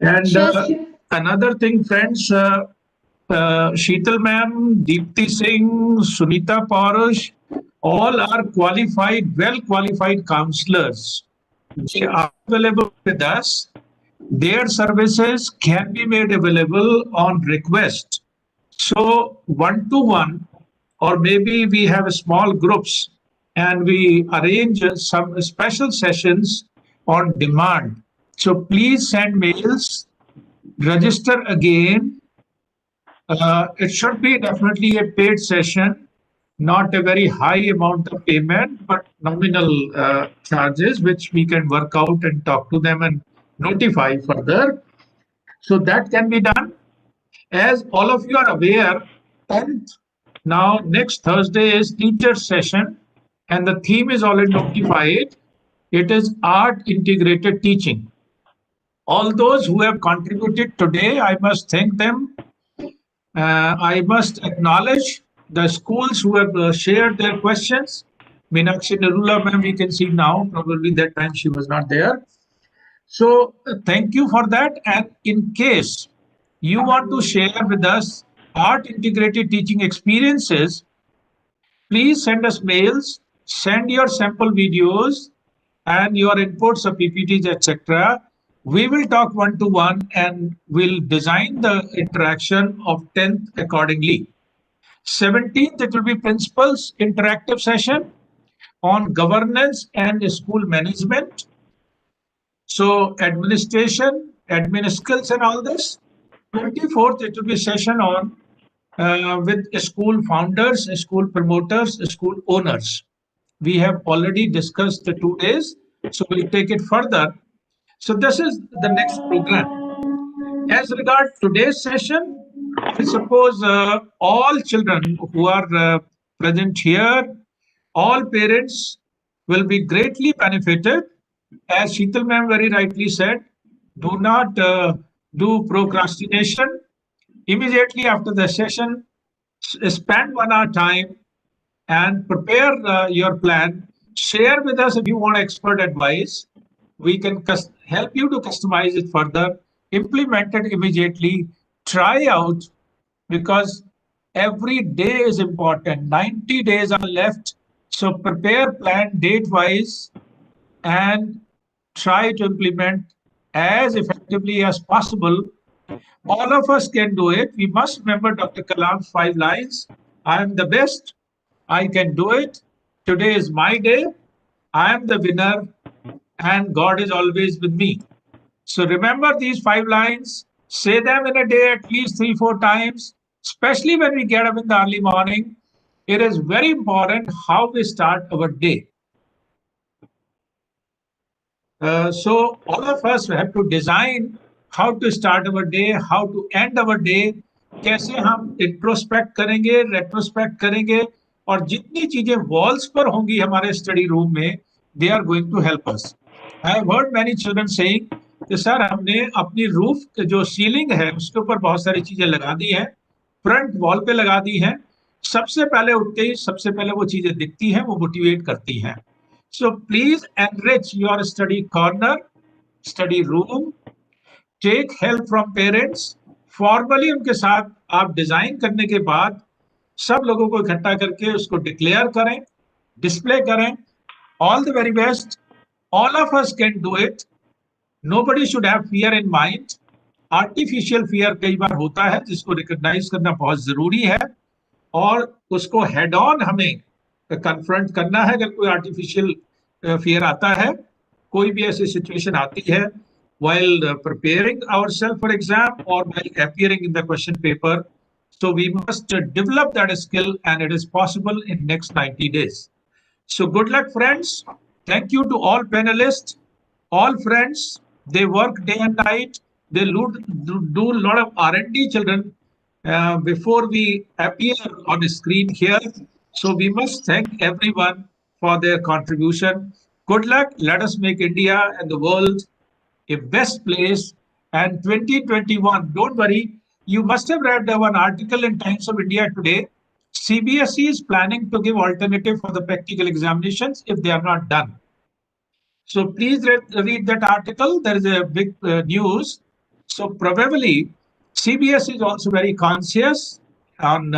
And another thing, friends, Sheetal ma'am, Deepti Singh, Sunita Parush, all are qualified, well qualified counselors. They are available with us. Their services can be made available on request. So one-to-one, or maybe we have small groups, and we arrange some special sessions on demand. So please send mails, register again. It should be definitely a paid session, not a very high amount of payment, but nominal charges, which we can work out and talk to them and notify further. So that can be done. As all of you are aware, 10th, now next Thursday is teacher session, and the theme is already notified. It is art integrated teaching. All those who have contributed today, I must thank them. I must acknowledge the schools who have shared their questions. Meenakshi Narula, ma'am, we can see now, probably that time she was not there. So thank you for that. And in case you want to share with us art integrated teaching experiences, please send us mails, send your sample videos and your inputs of PPTs, etc. We will talk one-to-one and we'll design the interaction of 10th accordingly. 17th, it will be principals interactive session on governance and school management. So administration, admin skills and all this. 24th, it will be session on with school founders, school promoters, school owners. We have already discussed the 2 days, so we'll take it further. So this is the next program. As regard today's session, I suppose all children who are present here, all parents will be greatly benefited. As Sheetal ma'am very rightly said, do not do procrastination. Immediately after the session, spend 1 hour time and prepare your plan. Share with us if you want expert advice. We can help you to customize it further, implement it immediately, try out, because every day is important. 90 days are left. So prepare plan date-wise and try to implement as effectively as possible. All of us can do it. We must remember Dr. Kalam's 5 lines. I am the best. I can do it. Today is my day. I am the winner and God is always with me. So remember these 5 lines. Say them in a day at least 3-4 times, especially when we get up in the early morning. It is very important how we start our day. So all of us have to design how to start our day, how to end our day, कैसे हम introspect करेंगे, retrospect करेंगे, और जितनी चीजें walls पर होंगी हमारे स्टडी रूम में, they are going to help us. I have heard many children saying कि सर हमने अपनी रूफ जो सीलिंग है उसके ऊपर बहुत सारी चीजें लगा दी हैं, फ्रंट वॉल पे लगा दी हैं, सबसे पहले उठते ही सबसे पहले वो चीजें दिखती हैं, वो मोटिवेट करती हैं. So please enrich your study corner, study room. Take help from parents. Formally उनके साथ आप डिजाइन करने के बाद सब लोगों को इकट्ठा करके उसको डिक्लेयर करें, डिस्प्ले करें. All the very best. All of us can do it. Nobody should have fear in mind. Artificial fear कई बार होता है जिसको रिकॉग्नाइज करना बहुत जरूरी है और उसको हेड ऑन हमें कन्फ्रंट करना है. अगर कोई आर्टिफिशियल फियर आता है, कोई भी ऐसी सिचुएशन आती है while preparing ourselves for exam or while appearing in the question paper, so we must develop that skill, and it is possible in next 90 days. So good luck, friends. Thank you to all panelists, all friends. They work day and night. They do a lot of R&D, children, before we appear on the screen here. So we must thank everyone for their contribution. Good luck. Let us make India and the world a best place. And 2021, don't worry. You must have read one article in Times of India today. CBSE is planning to give alternative for the practical examinations if they are not done. So please read that article. There is a big news. So probably CBSE is also very conscious on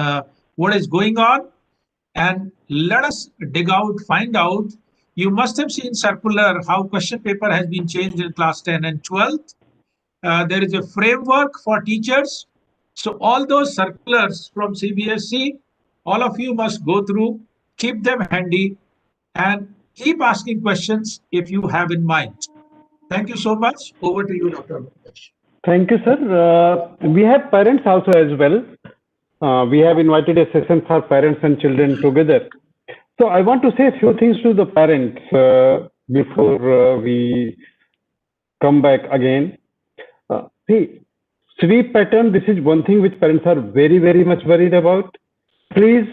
what is going on. And let us dig out, find out. You must have seen circular how question paper has been changed in class 10 and 12th. There is a framework for teachers. So all those circulars from CBSE, all of you must go through, keep them handy, and keep asking questions if you have in mind. Thank you so much. Over to you, Dr. Mangesh. Thank you, sir. We have parents also as well. We have invited a session for parents and children together. So I want to say a few things to the parents before we come back again. See, sleep pattern, this is one thing which parents are very, very much worried about. Please,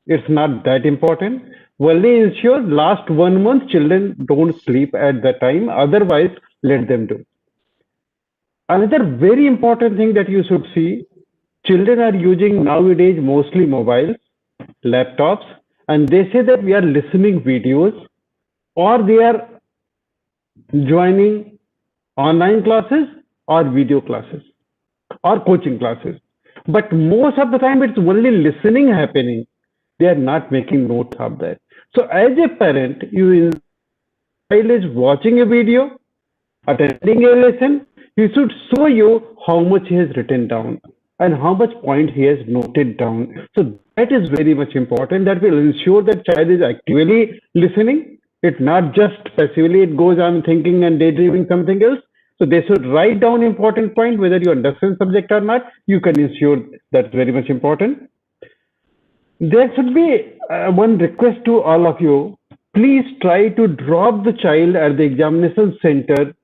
it's not that important. Only ensure last 1 month children don't sleep at that time. Otherwise, let them do. Another very important thing that you should see, children are using nowadays mostly mobiles, laptops, and they say that we are listening videos or they are joining online classes or video classes or coaching classes. But most of the time it's only listening happening. They are not making notes of that. So as a parent, you child is watching a video, attending a lesson, he should show you how much he has written down and how much point he has noted down. So that is very much important. That will ensure that child is actually listening. It's not just passively it goes on thinking and daydreaming something else. So they should write down important point, whether you understand subject or not. You can ensure that's very much important. There should be one request to all of you. Please try to drop the child at the examination center.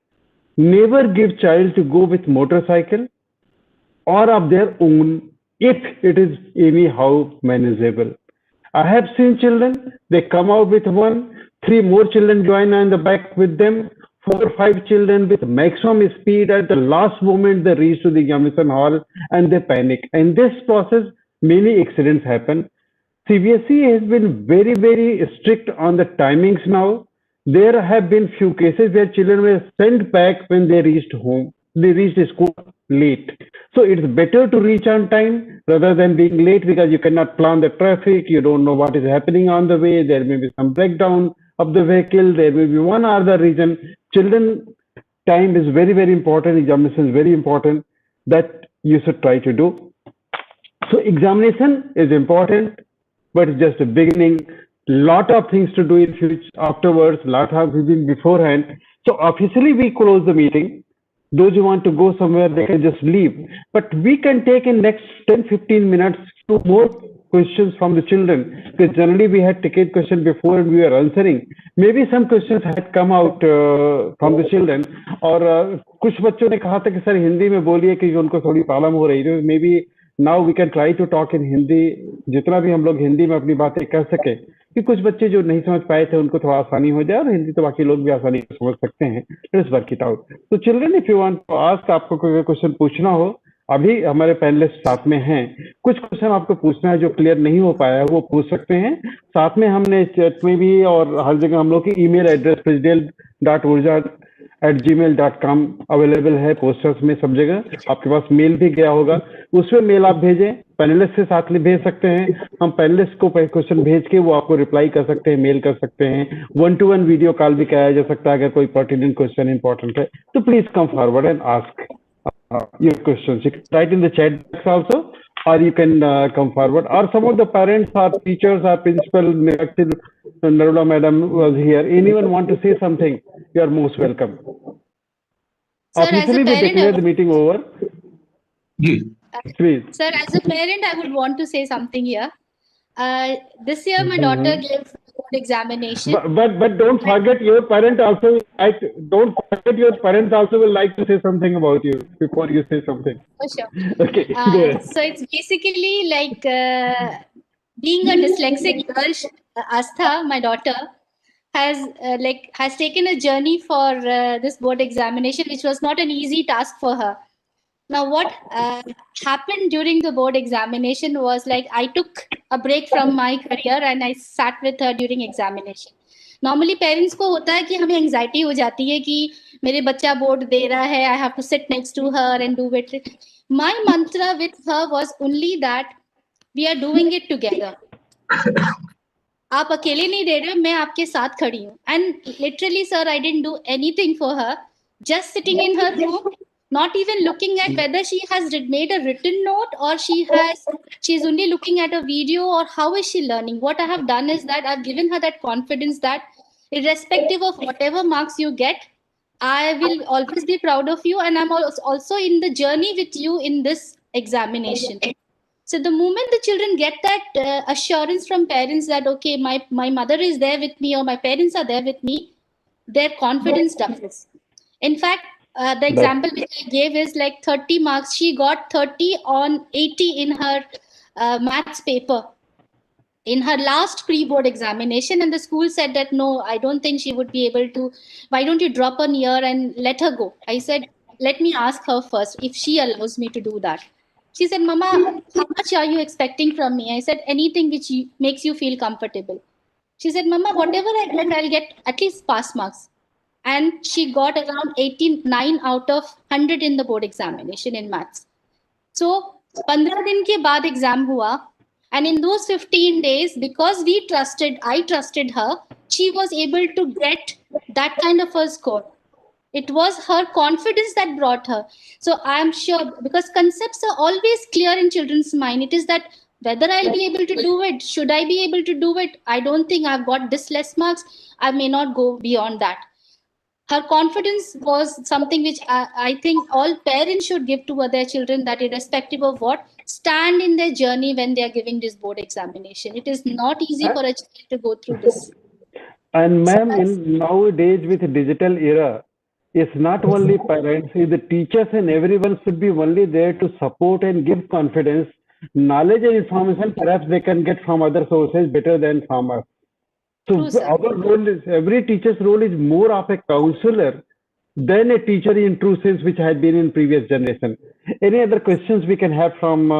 Never give child to go with motorcycle or of their own if it is anyhow manageable. I have seen children, they come out with one, 3 more children join on the back with them, 4 or 5 children with maximum speed. At the last moment they reach to the examination hall and they panic. In this process, many accidents happen. CBSE has been very, very strict on the timings now. There have been few cases where children were sent back when they reached home. They reached school late. So it's better to reach on time rather than being late, because you cannot plan the traffic. You don't know what is happening on the way. There may be some breakdown of the vehicle. There may be one other reason. Children time is very, very important. Examination is very important that you should try to do. So examination is important, but it's just a beginning. Lot of things to do in future afterwards, lot of things beforehand. So officially we close the meeting. Those who want to go somewhere, they can just leave. But we can take in next 10-15 minutes 2 more questions from the children, because generally we had ticket question before and we were answering. Maybe some questions had come out from the children. और कुछ बच्चों ने कहा था कि sir Hindi में बोलिए कि उनको थोड़ी प्रॉब्लम हो रही है. Maybe now we can try to talk in Hindi, जितना भी हम लोग हिंदी में अपनी बातें कर सके, कि कुछ बच्चे जो नहीं समझ पाए थे उनको थोड़ा आसानी हो जाए, और हिंदी तो बाकी लोग भी आसानी से समझ सकते हैं. Let's work it out. So children, if you want to ask, आपको कोई क्वेश्चन पूछना हो, अभी हमारे पैनलिस्ट साथ में हैं, कुछ क्वेश्चन आपको पूछना है जो क्लियर नहीं हो पाया है वो पूछ सकते हैं. साथ में हमने चैट में भी और हर जगह हम लोग की ईमेल एड्रेस prizdale.ourja@gmail.com अवेलेबल है, पोस्टर्स में सब जगह. आपके पास मेल भी गया होगा, उसमें मेल आप भेजें, पैनलिस्ट से साथ में भेज सकते हैं. हम पैनलिस्ट को क्वेश्चन भेज के वो आपको रिप्लाई कर सकते हैं, मेल कर सकते हैं. 1-to-1 वीडियो कॉल भी कराया जा सकता है अगर कोई पर्टिनेंट क्वेश्चन इंपॉर्टेंट है. तो please come forward and ask your questions. You can write in the chat box also, or you can come forward. Or some of the parents or teachers or principal, Narula madam was here. Anyone want to say something? You are most welcome. Sir, Officially, we declare the meeting over. Please. Sir, as a parent, I would want to say something here. This year, my daughter gave board examination. But don't forget your parent also. Don't forget your parents also will like to say something about you before you say something. For sure. Okay. Go ahead. So it's basically like being a dyslexic girl. Astha, my daughter, has taken a journey for this board examination, which was not an easy task for her. Now, what happened during the board examination was like I took a break from my career and I sat with her during examination. Normally, parents को होता है कि हमें anxiety हो जाती है कि मेरे बच्चा बोर्ड दे रहा है, I have to sit next to her and do it. My mantra with her was only that we are doing it together. आप अकेले नहीं दे रहे हो, मैं आपके साथ खड़ी हूँ. And literally, sir, I didn't do anything for her. Just sitting in her room, not even looking at whether she has made a written note or she's only looking at a video, or how is she learning. What I have done is that I've given her that confidence that irrespective of whatever marks you get, I will always be proud of you, and I'm also in the journey with you in this examination. So the moment the children get that assurance from parents that, okay, my mother is there with me or my parents are there with me, their confidence doubles. In fact, the example which I gave is like 30 marks. She got 30 on 80 in her maths paper in her last pre-board examination, and the school said that no, I don't think she would be able to. Why don't you drop a year and let her go? I said, let me ask her first if she allows me to do that. She said, Mama, how much are you expecting from me? I said, anything which makes you feel comfortable. She said, Mama, whatever I get, I'll get at least pass marks. And she got around 89 out of 100 in the board examination in maths. So 15 दिन के बाद exam हुआ, and in those 15 days, because I trusted her, she was able to get that kind of a score. It was her confidence that brought her. So I am sure, because concepts are always clear in children's mind, it is that whether I'll be able to do it, should I be able to do it? I don't think I've got this less marks. I may not go beyond that. Her confidence was something which I think all parents should give to their children, that irrespective of what, stand in their journey when they are giving this board examination. It is not easy for a child to go through this. And ma'am, in nowadays with digital era, it's not only parents, the teachers and everyone should be only there to support and give confidence. Knowledge and information perhaps they can get from other sources better than from us. So True, our role is, every teacher's role is more of a counselor than a teacher in true sense, which had been in previous generation. Any other questions we can have from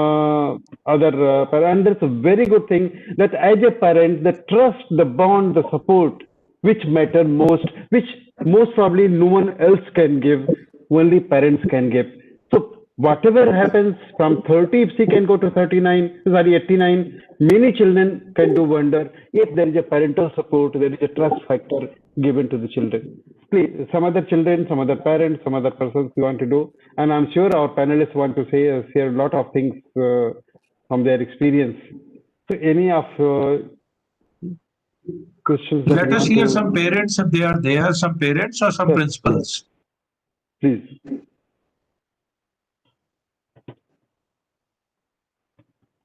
other parents? That's a very good thing that as a parent, the trust, the bond, the support, which matter most, which most probably no one else can give, only parents can give. So whatever happens from 30, if she can go to 39, sorry, 89, many children can do wonder if there is a parental support, there is a trust factor given to the children. Please, some other children, some other parents, some other persons you want to do, and I'm sure our panelists want to share a lot of things from their experience. So any of questions? Let us hear some parents if they are there, some parents or some principals. Please.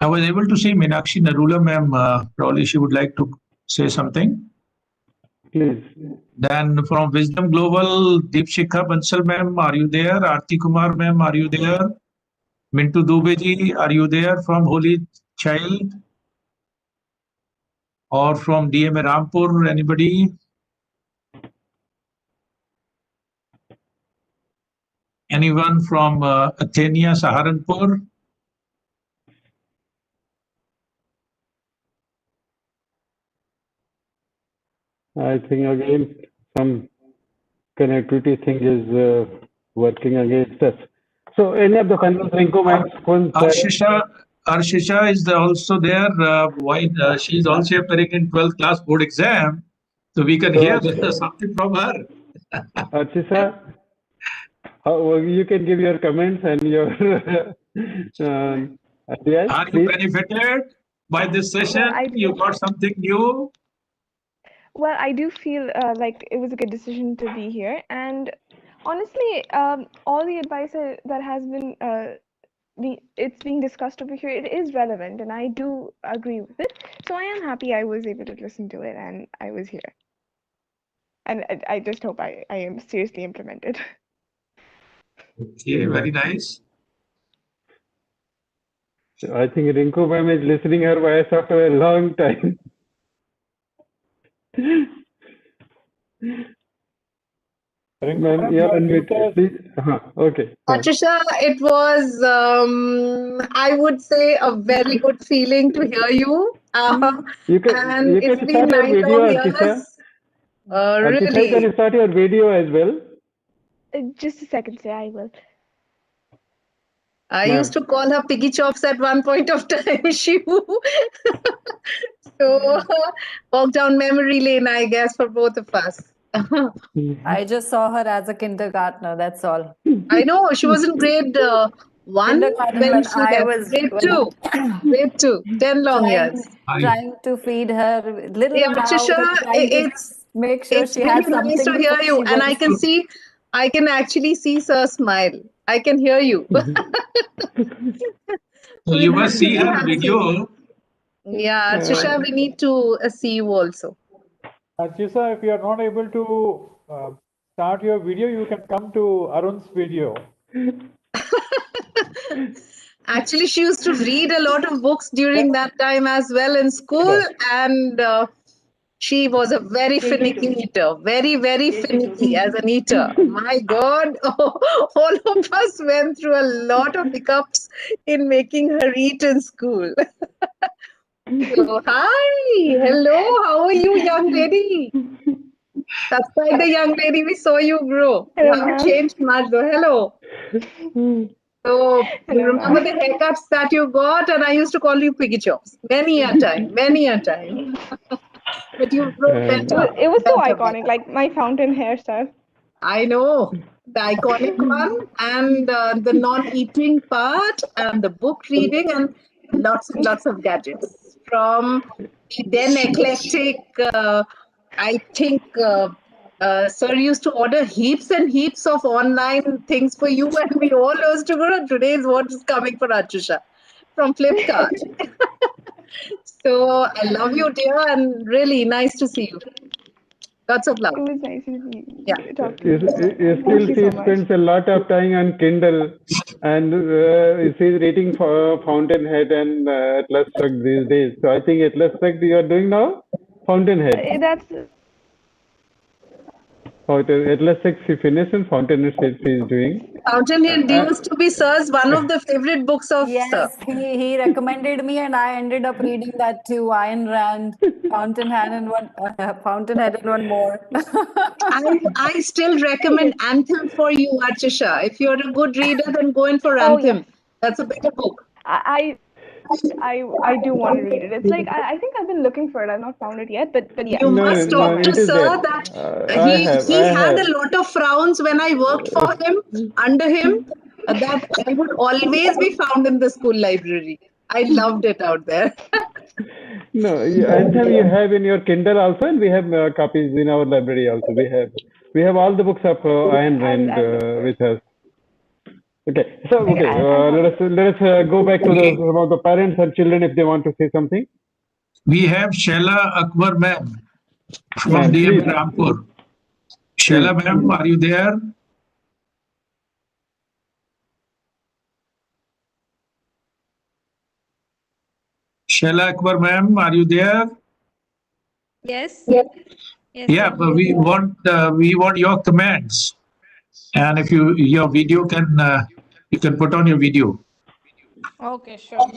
I was able to see Meenakshi Narula, ma'am. Probably she would like to say something. Please. Then from Wisdom Global, Deepshikha Bansal, ma'am, are you there? Aarti Kumar, ma'am, are you there? Mintu Dubey ji, are you there from Holy Child? Or from DMA Rampur, anybody? Anyone from Athenia Saharanpur? I think again some connectivity thing is working against us. So any of the panelists, Rinko, ma'am, Arshisha is also there. She is also appearing in 12th class board exam, so we can hear something from her. Arshisha, you can give your comments and your ideas. Are you benefited by this session? Well, you got something new? Well, I do feel like it was a good decision to be here, and honestly, all the advice that has been it's being discussed over here, it is relevant, and I do agree with it. So I am happy I was able to listen to it, and I was here. And I just hope I am seriously implemented. Okay, very nice. I think Rinko ma'am is listening her voice after a long time. Ma'am, you're unmuted, please. Okay. Aurja, it was, I would say, a very good feeling to hear you. You can It's been start your 9 video, long Arshisha. years. Arshisha, Really. you can start your video as well. Just a second, sir, I will. I used to call her Piggy Chops at one point of time. So walk down memory lane, I guess, for both of us. I just saw her as a kindergartner, that's all. I know, she was in grade 1 Kindergarten when when she I left. was Grade 2. Grade 2. 10 long years. trying to feed her little Yeah, mouth Trisha, and trying to make sure it's she had really nice something to hear before you. she And went. I can actually see Sir smile. I can hear you. So We'd you must see really her have seen. video. Yeah, Trisha, we need to see you also. Archisa, if you are not able to start your video, you can come to Arun's video. Actually, she used to read a lot of books during that time as well in school, and she was a very finicky eater, very, very finicky as an eater. My God, all of us went through a lot of hiccups in making her eat in school. So, hi, hello, how are you, young lady? That's quite the young lady we saw you grow. You Hello, haven't ma'am. changed much though. Hello. So you Hello, remember ma'am. the haircuts that you got, and I used to call you Piggy Chops many a time, many a time. But you grow better, It was so better, iconic, better. like my fountain hairstyle. I know the iconic one, and the non-eating part, and the book reading, and lots of gadgets from the then eclectic. I think Sir used to order heaps and heaps of online things for you, and we all used to go. Today is what is coming for Achusha from Flipkart. So I love you, dear, and really nice to see you. Lots of love. It was nice to Yeah. talk to you. Still, Thank you she so much. spends a lot of time on Kindle, and she's reading Fountainhead and Atlas Shrugged these days. So I think Atlas Shrugged you are doing now? Fountainhead. That's Oh, Atlas Shrugged she finished and Fountainhead she is doing. Fountainhead used to be Sir's one of the favorite books of Sir. Yes, he recommended me, and I ended up reading that too. Ayn Rand, Fountainhead, and one more. I still recommend Anthem for you, Archisha. If you're a good reader, then go in for oh yes, Anthem. That's a better book. I do want to read it. It's like I think I've been looking for it. I've not found it yet, but yeah. You No, must no, talk to it is Sir there. that I he had have. a lot of frowns when I worked for him, under him, that I would always be found in the school library. I loved it out there. No, Anthem you have in your Kindle also, and we have copies in our library also. We have all the books of Ayn Rand I'll look for it. with us. Okay, so Okay, okay, I'll have it. let us go back to some of the parents and children if they want to say something. We have Shaila Akbar ma'am from Ma'am, DMA please, Rampur. Shaila ma'am, are you there? Shaila Akbar ma'am, are you there? Yes. Yes, Yeah, sir. but we want your comments, and if your video can you can put on your video. Okay, sure.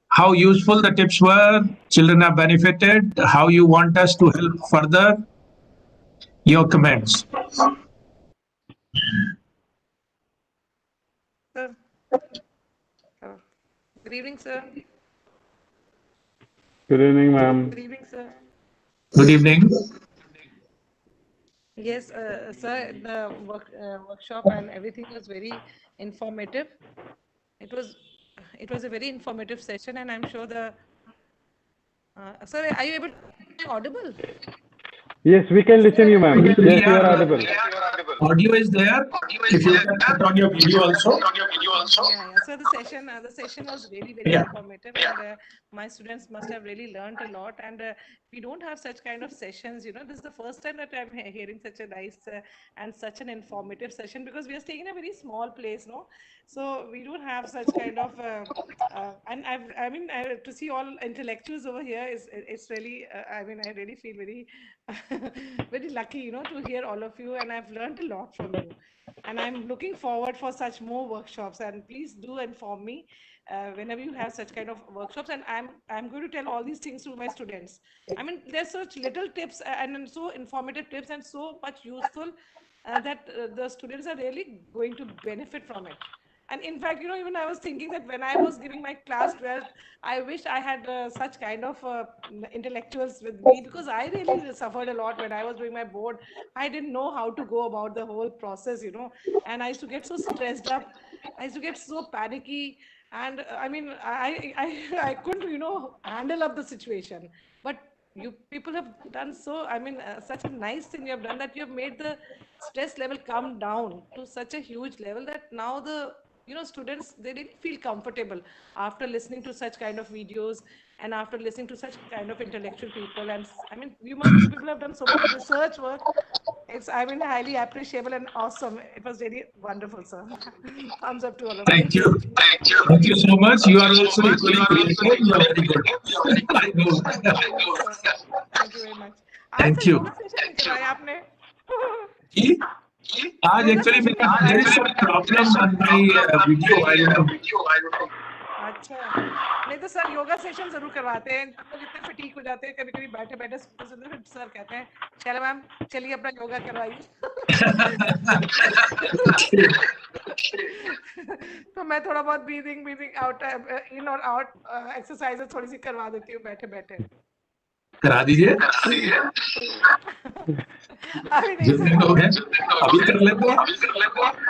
How useful the tips were, children have benefited, how you want us to help further, your comments. Sir. Good evening, sir. good evening, ma'am. Good evening, sir. Good evening. Yes, sir, the workshop and everything was very informative. It was a very informative session, and I'm sure the sir, are you able to be audible? Yes, we can listen you, ma'am. We Yes, you are are audible. audio is there. If you can put on your video also. Yeah. So the session was really very informative, and my students must have really learned a lot. And we don't have such kind of sessions. This is the first time that I'm hearing such a nice and such an informative session, because we are staying in a very small place, no? So we don't have such kind of. And to see all intellectuals over here it's really. I really feel very very lucky, to hear all of you, and I've learned a lot from you. And I'm looking forward for such more workshops, and please do inform me whenever you have such kind of workshops, and I'm going to tell all these things to my students. There's such little tips and so informative tips and so much useful that the students are really going to benefit from it. And in fact, even I was thinking that when I was giving my class 12th, I wish I had such kind of intellectuals with me, because I really suffered a lot when I was doing my board. I didn't know how to go about the whole process, and I used to get so stressed up. I used to get so panicky. And I mean, I couldn't, handle up the situation. But you people have done so, I mean, such a nice thing you have done, that you have made the stress level come down to such a huge level that now the students, they really feel comfortable after listening to such kind of videos and after listening to such kind of intellectual people. And I mean, you people have done so much research work. It's, I mean, highly appreciable and awesome. It was really wonderful, sir. Thumbs up to all of you. Thank you. Thank you so much. You are also equally creative. You are very good. I know. Thank you very much. आज Thank से you. Yoga session नहीं करवाया आपने? जी? आज actually there is some problem on my video. I don't know. अच्छा, नहीं तो sir yoga session जरूर करवाते हैं। हम लोग इतने फटीक हो जाते हैं, कभी-कभी बैठे-बैठे सुनते-सुनते, फिर सर कहते हैं, चलो मैम, चलिए अपना योगा करवाइए। तो मैं थोड़ा बहुत ब्रीदिंग आउट, इन और आउट एक्सरसाइजेस थोड़ी सी करवा देती हूँ बैठे-बैठे। करा दीजिए। अभी नहीं जितने लोग हैं, अभी कर लेते हैं।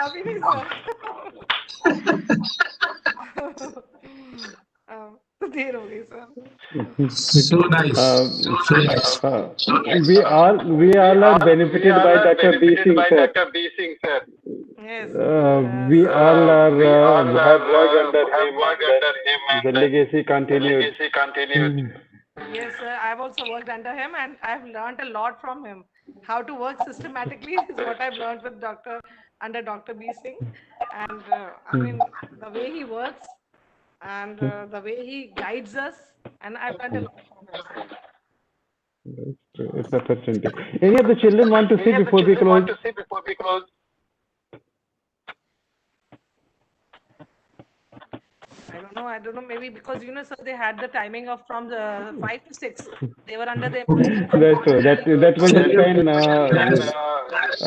अभी नहीं सर। देर हो गई sir. So nice. So nice. We all are benefited by Dr. B. Singh, sir. Yes. We all have worked under him, and the legacy continued. Yes, sir. I've also worked under him, and I've learned a lot from him. How to work systematically is what I've learned with under Dr. B. Singh. And I mean, the way he works and the way he guides us, and I've learned a lot from him, sir. It's a opportunity. Any of the children want to say before we close? I don't know, maybe because, sir, they had the timing of from the 5 to 6. They were under the impression. That's true. That was the span.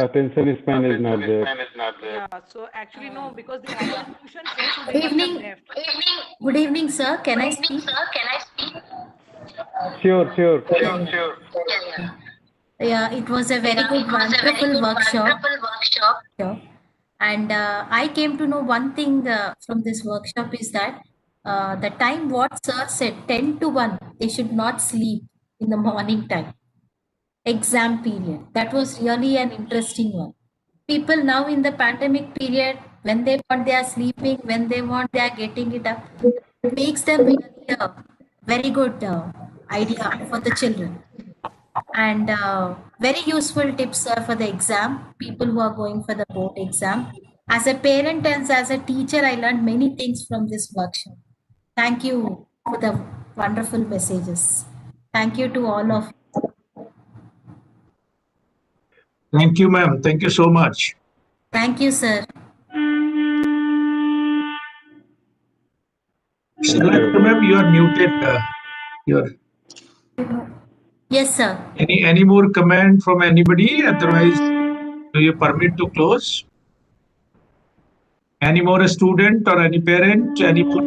Attention span is not there. Yeah, so actually, no, because they had tuition, so Good they must have evening. left. Good evening, sir. Can I speak? Sure. Yeah, it was a very good, wonderful workshop. Yeah. And I came to know one thing from this workshop is that the time what sir said, 10 to 1, they should not sleep in the morning time. Exam period. That was really an interesting one. People now in the pandemic period, when they want, they are sleeping. When they want, they are getting it up. It makes them really a very good idea for the children. And very useful tips for the exam, people who are going for the board exam. As a parent and as a teacher, I learned many things from this workshop. Thank you for the wonderful messages. Thank you to all of you. Thank you, ma'am. Thank you so much. Thank you, sir. Shalaka, ma'am, you are muted. Yes, sir. Any more comment from anybody? Otherwise, do you permit to close? Any more student or any parent? Any more?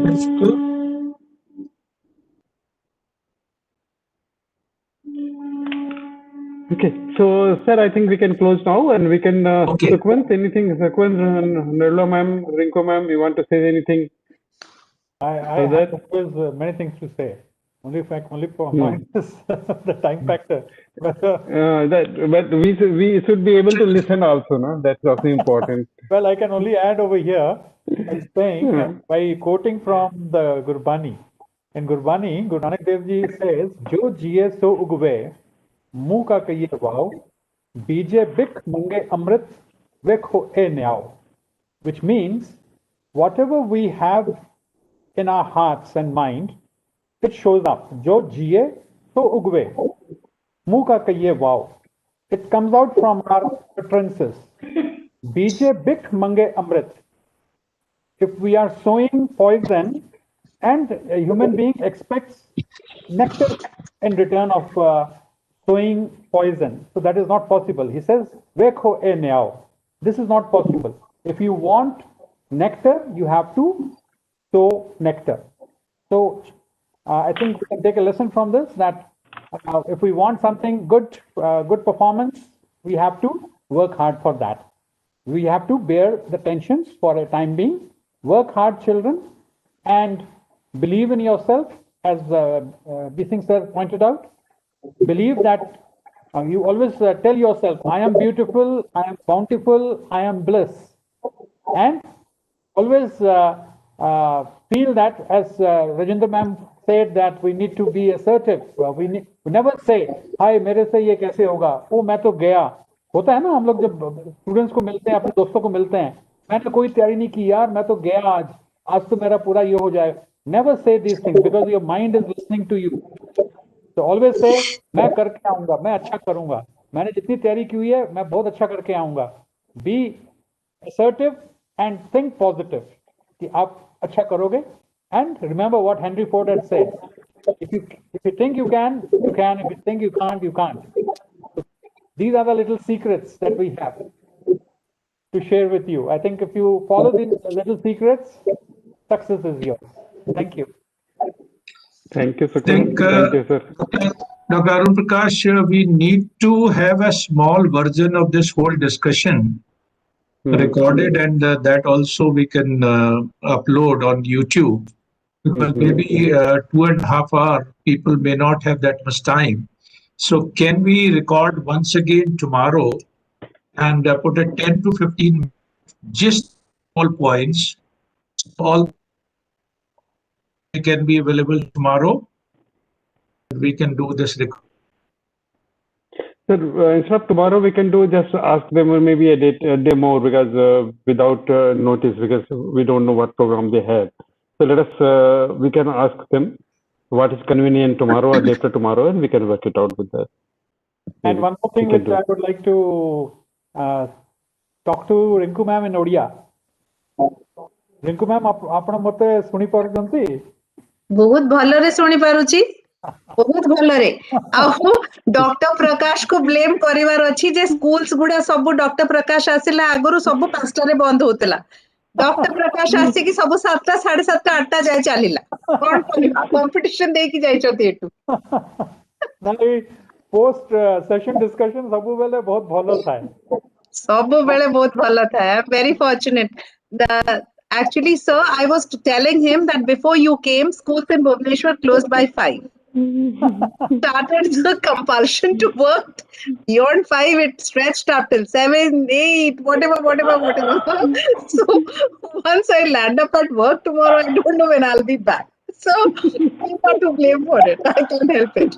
Okay, so sir, I think we can close now, and we can Sukhwant, anything? Sukhwant, Nirla ma'am, Rinko ma'am, you want to say anything? I have many things to say. Only minus the time factor. But we should be able to listen also, no? That's also important. Well, I can only add over here by saying, by quoting from the Gurbani. In Gurbani, Guru Nanak Dev Ji says, "Jo jiye so ugve, muh ka kahiye vav, bije bik mange amrit, vekho e nyao," which means whatever we have in our hearts and mind, it shows up. Jo jiye so ugve, muh ka kahiye vav. It comes out from our utterances. Bije bik mange amrit. If we are sowing poison and a human being expects nectar in return of sowing poison, so that is not possible. He says, "Vekho e nyao." This is not possible. If you want nectar, you have to sow nectar. So I think we can take a lesson from this, that if we want something good, good performance, we have to work hard for that. We have to bear the tensions for a time being. Work hard, children, and believe in yourself, as Bising sir pointed out. Believe that you always tell yourself, I am beautiful, I am bountiful, I am bliss. And always feel that, as Rajendra ma'am said, that we need to be assertive. We never say, hi, मेरे से ये कैसे होगा? ओ मैं तो गया. होता है ना, हम लोग जब स्टूडेंट्स को मिलते हैं, अपने दोस्तों को मिलते हैं, मैंने कोई तैयारी नहीं की यार, मैं तो गया आज तो मेरा पूरा ये हो जाएगा. Never say these things because your mind is listening to you. So always say, मैं करके आऊंगा, मैं अच्छा करूंगा, मैंने जितनी तैयारी की हुई है मैं बहुत अच्छा करके आऊंगा. Be assertive and think positive कि आप अच्छा करोगे. And remember what Henry Ford had said, if you think you can, you can. If you think you can't, you can't. So these are the little secrets that we have to share with you. I think if you follow these little secrets, success is yours. Thank you. Thank you, sir. Thank you, sir. Dr. Arun Prakash, we need to have a small version of this whole discussion recorded, and that also we can upload on YouTube, because maybe 2.5 hours people may not have that much time. So can we record once again tomorrow and put a 10 to 15 just all points, all can be available tomorrow? We can do this record. Sir, instead of tomorrow, we can do just ask them, or maybe a day more, because without notice, because we don't know what program they have. So let us, we can ask them what is convenient tomorrow or day after tomorrow, and we can work it out with that. And one more thing which I would like to talk to Rinku ma'am in Odia. Rinku ma'am, ଆପଣ ମତେ ଶୁଣି ପାରୁଛନ୍ତି? ବହୁତ ଭଲରେ ଶୁଣି ପାରୁଛି, ବହୁତ ଭଲରେ. ଆଉ ଡକ୍ଟର ପ୍ରକାଶ କୁ ବ୍ଲେମ କରିବାର ଅଛି ଯେ ସ୍କୁଲସ୍ ଗୁଡା ସବୁ ଡକ୍ଟର ପ୍ରକାଶ ଆସିଲା ଆଗରୁ ସବୁ 5ଟାରେ ବନ୍ଦ ହଉଥିଲା. ଡକ୍ଟର ପ୍ରକାଶ ଆସିକି ସବୁ 7ଟା, 7:30, 8ଟା ଯାଏ ଚାଲିଲା. କଣ କରିବା, କମ୍ପିଟିସନ ଦେଇକି ଯାଇଛନ୍ତି ଏଠୁ. ପୋଷ୍ଟ ସେସନ ଡିସ୍କସନ ସବୁବେଳେ ବହୁତ ଭଲ ଥାଏ. ସବୁବେଳେ ବହୁତ ଭଲ ଥାଏ. I am very fortunate. Actually, sir, I was telling him that before you came, schools in Bhubaneswar closed by 5. Started the compulsion to work beyond 5. It stretched up till 7, 8, whatever. So once I land up at work tomorrow, I don't know when I'll be back. So I'm not to blame for it. I can't help it.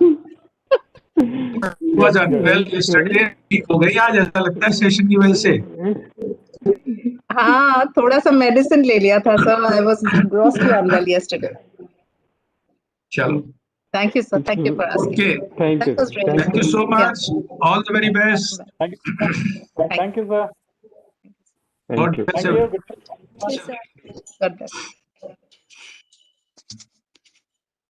Was well yesterday. हो गई आज, ऐसा लगता है session की वजह से. हाँ, थोड़ा सा मेडिसिन ले लिया था sir. I was grossly unwell yesterday. चलो. Thank you, sir. Thank you for asking. Okay. Thank you. Thank you so much. All the very best. Thank you, sir. Thank you. God bless you. God bless.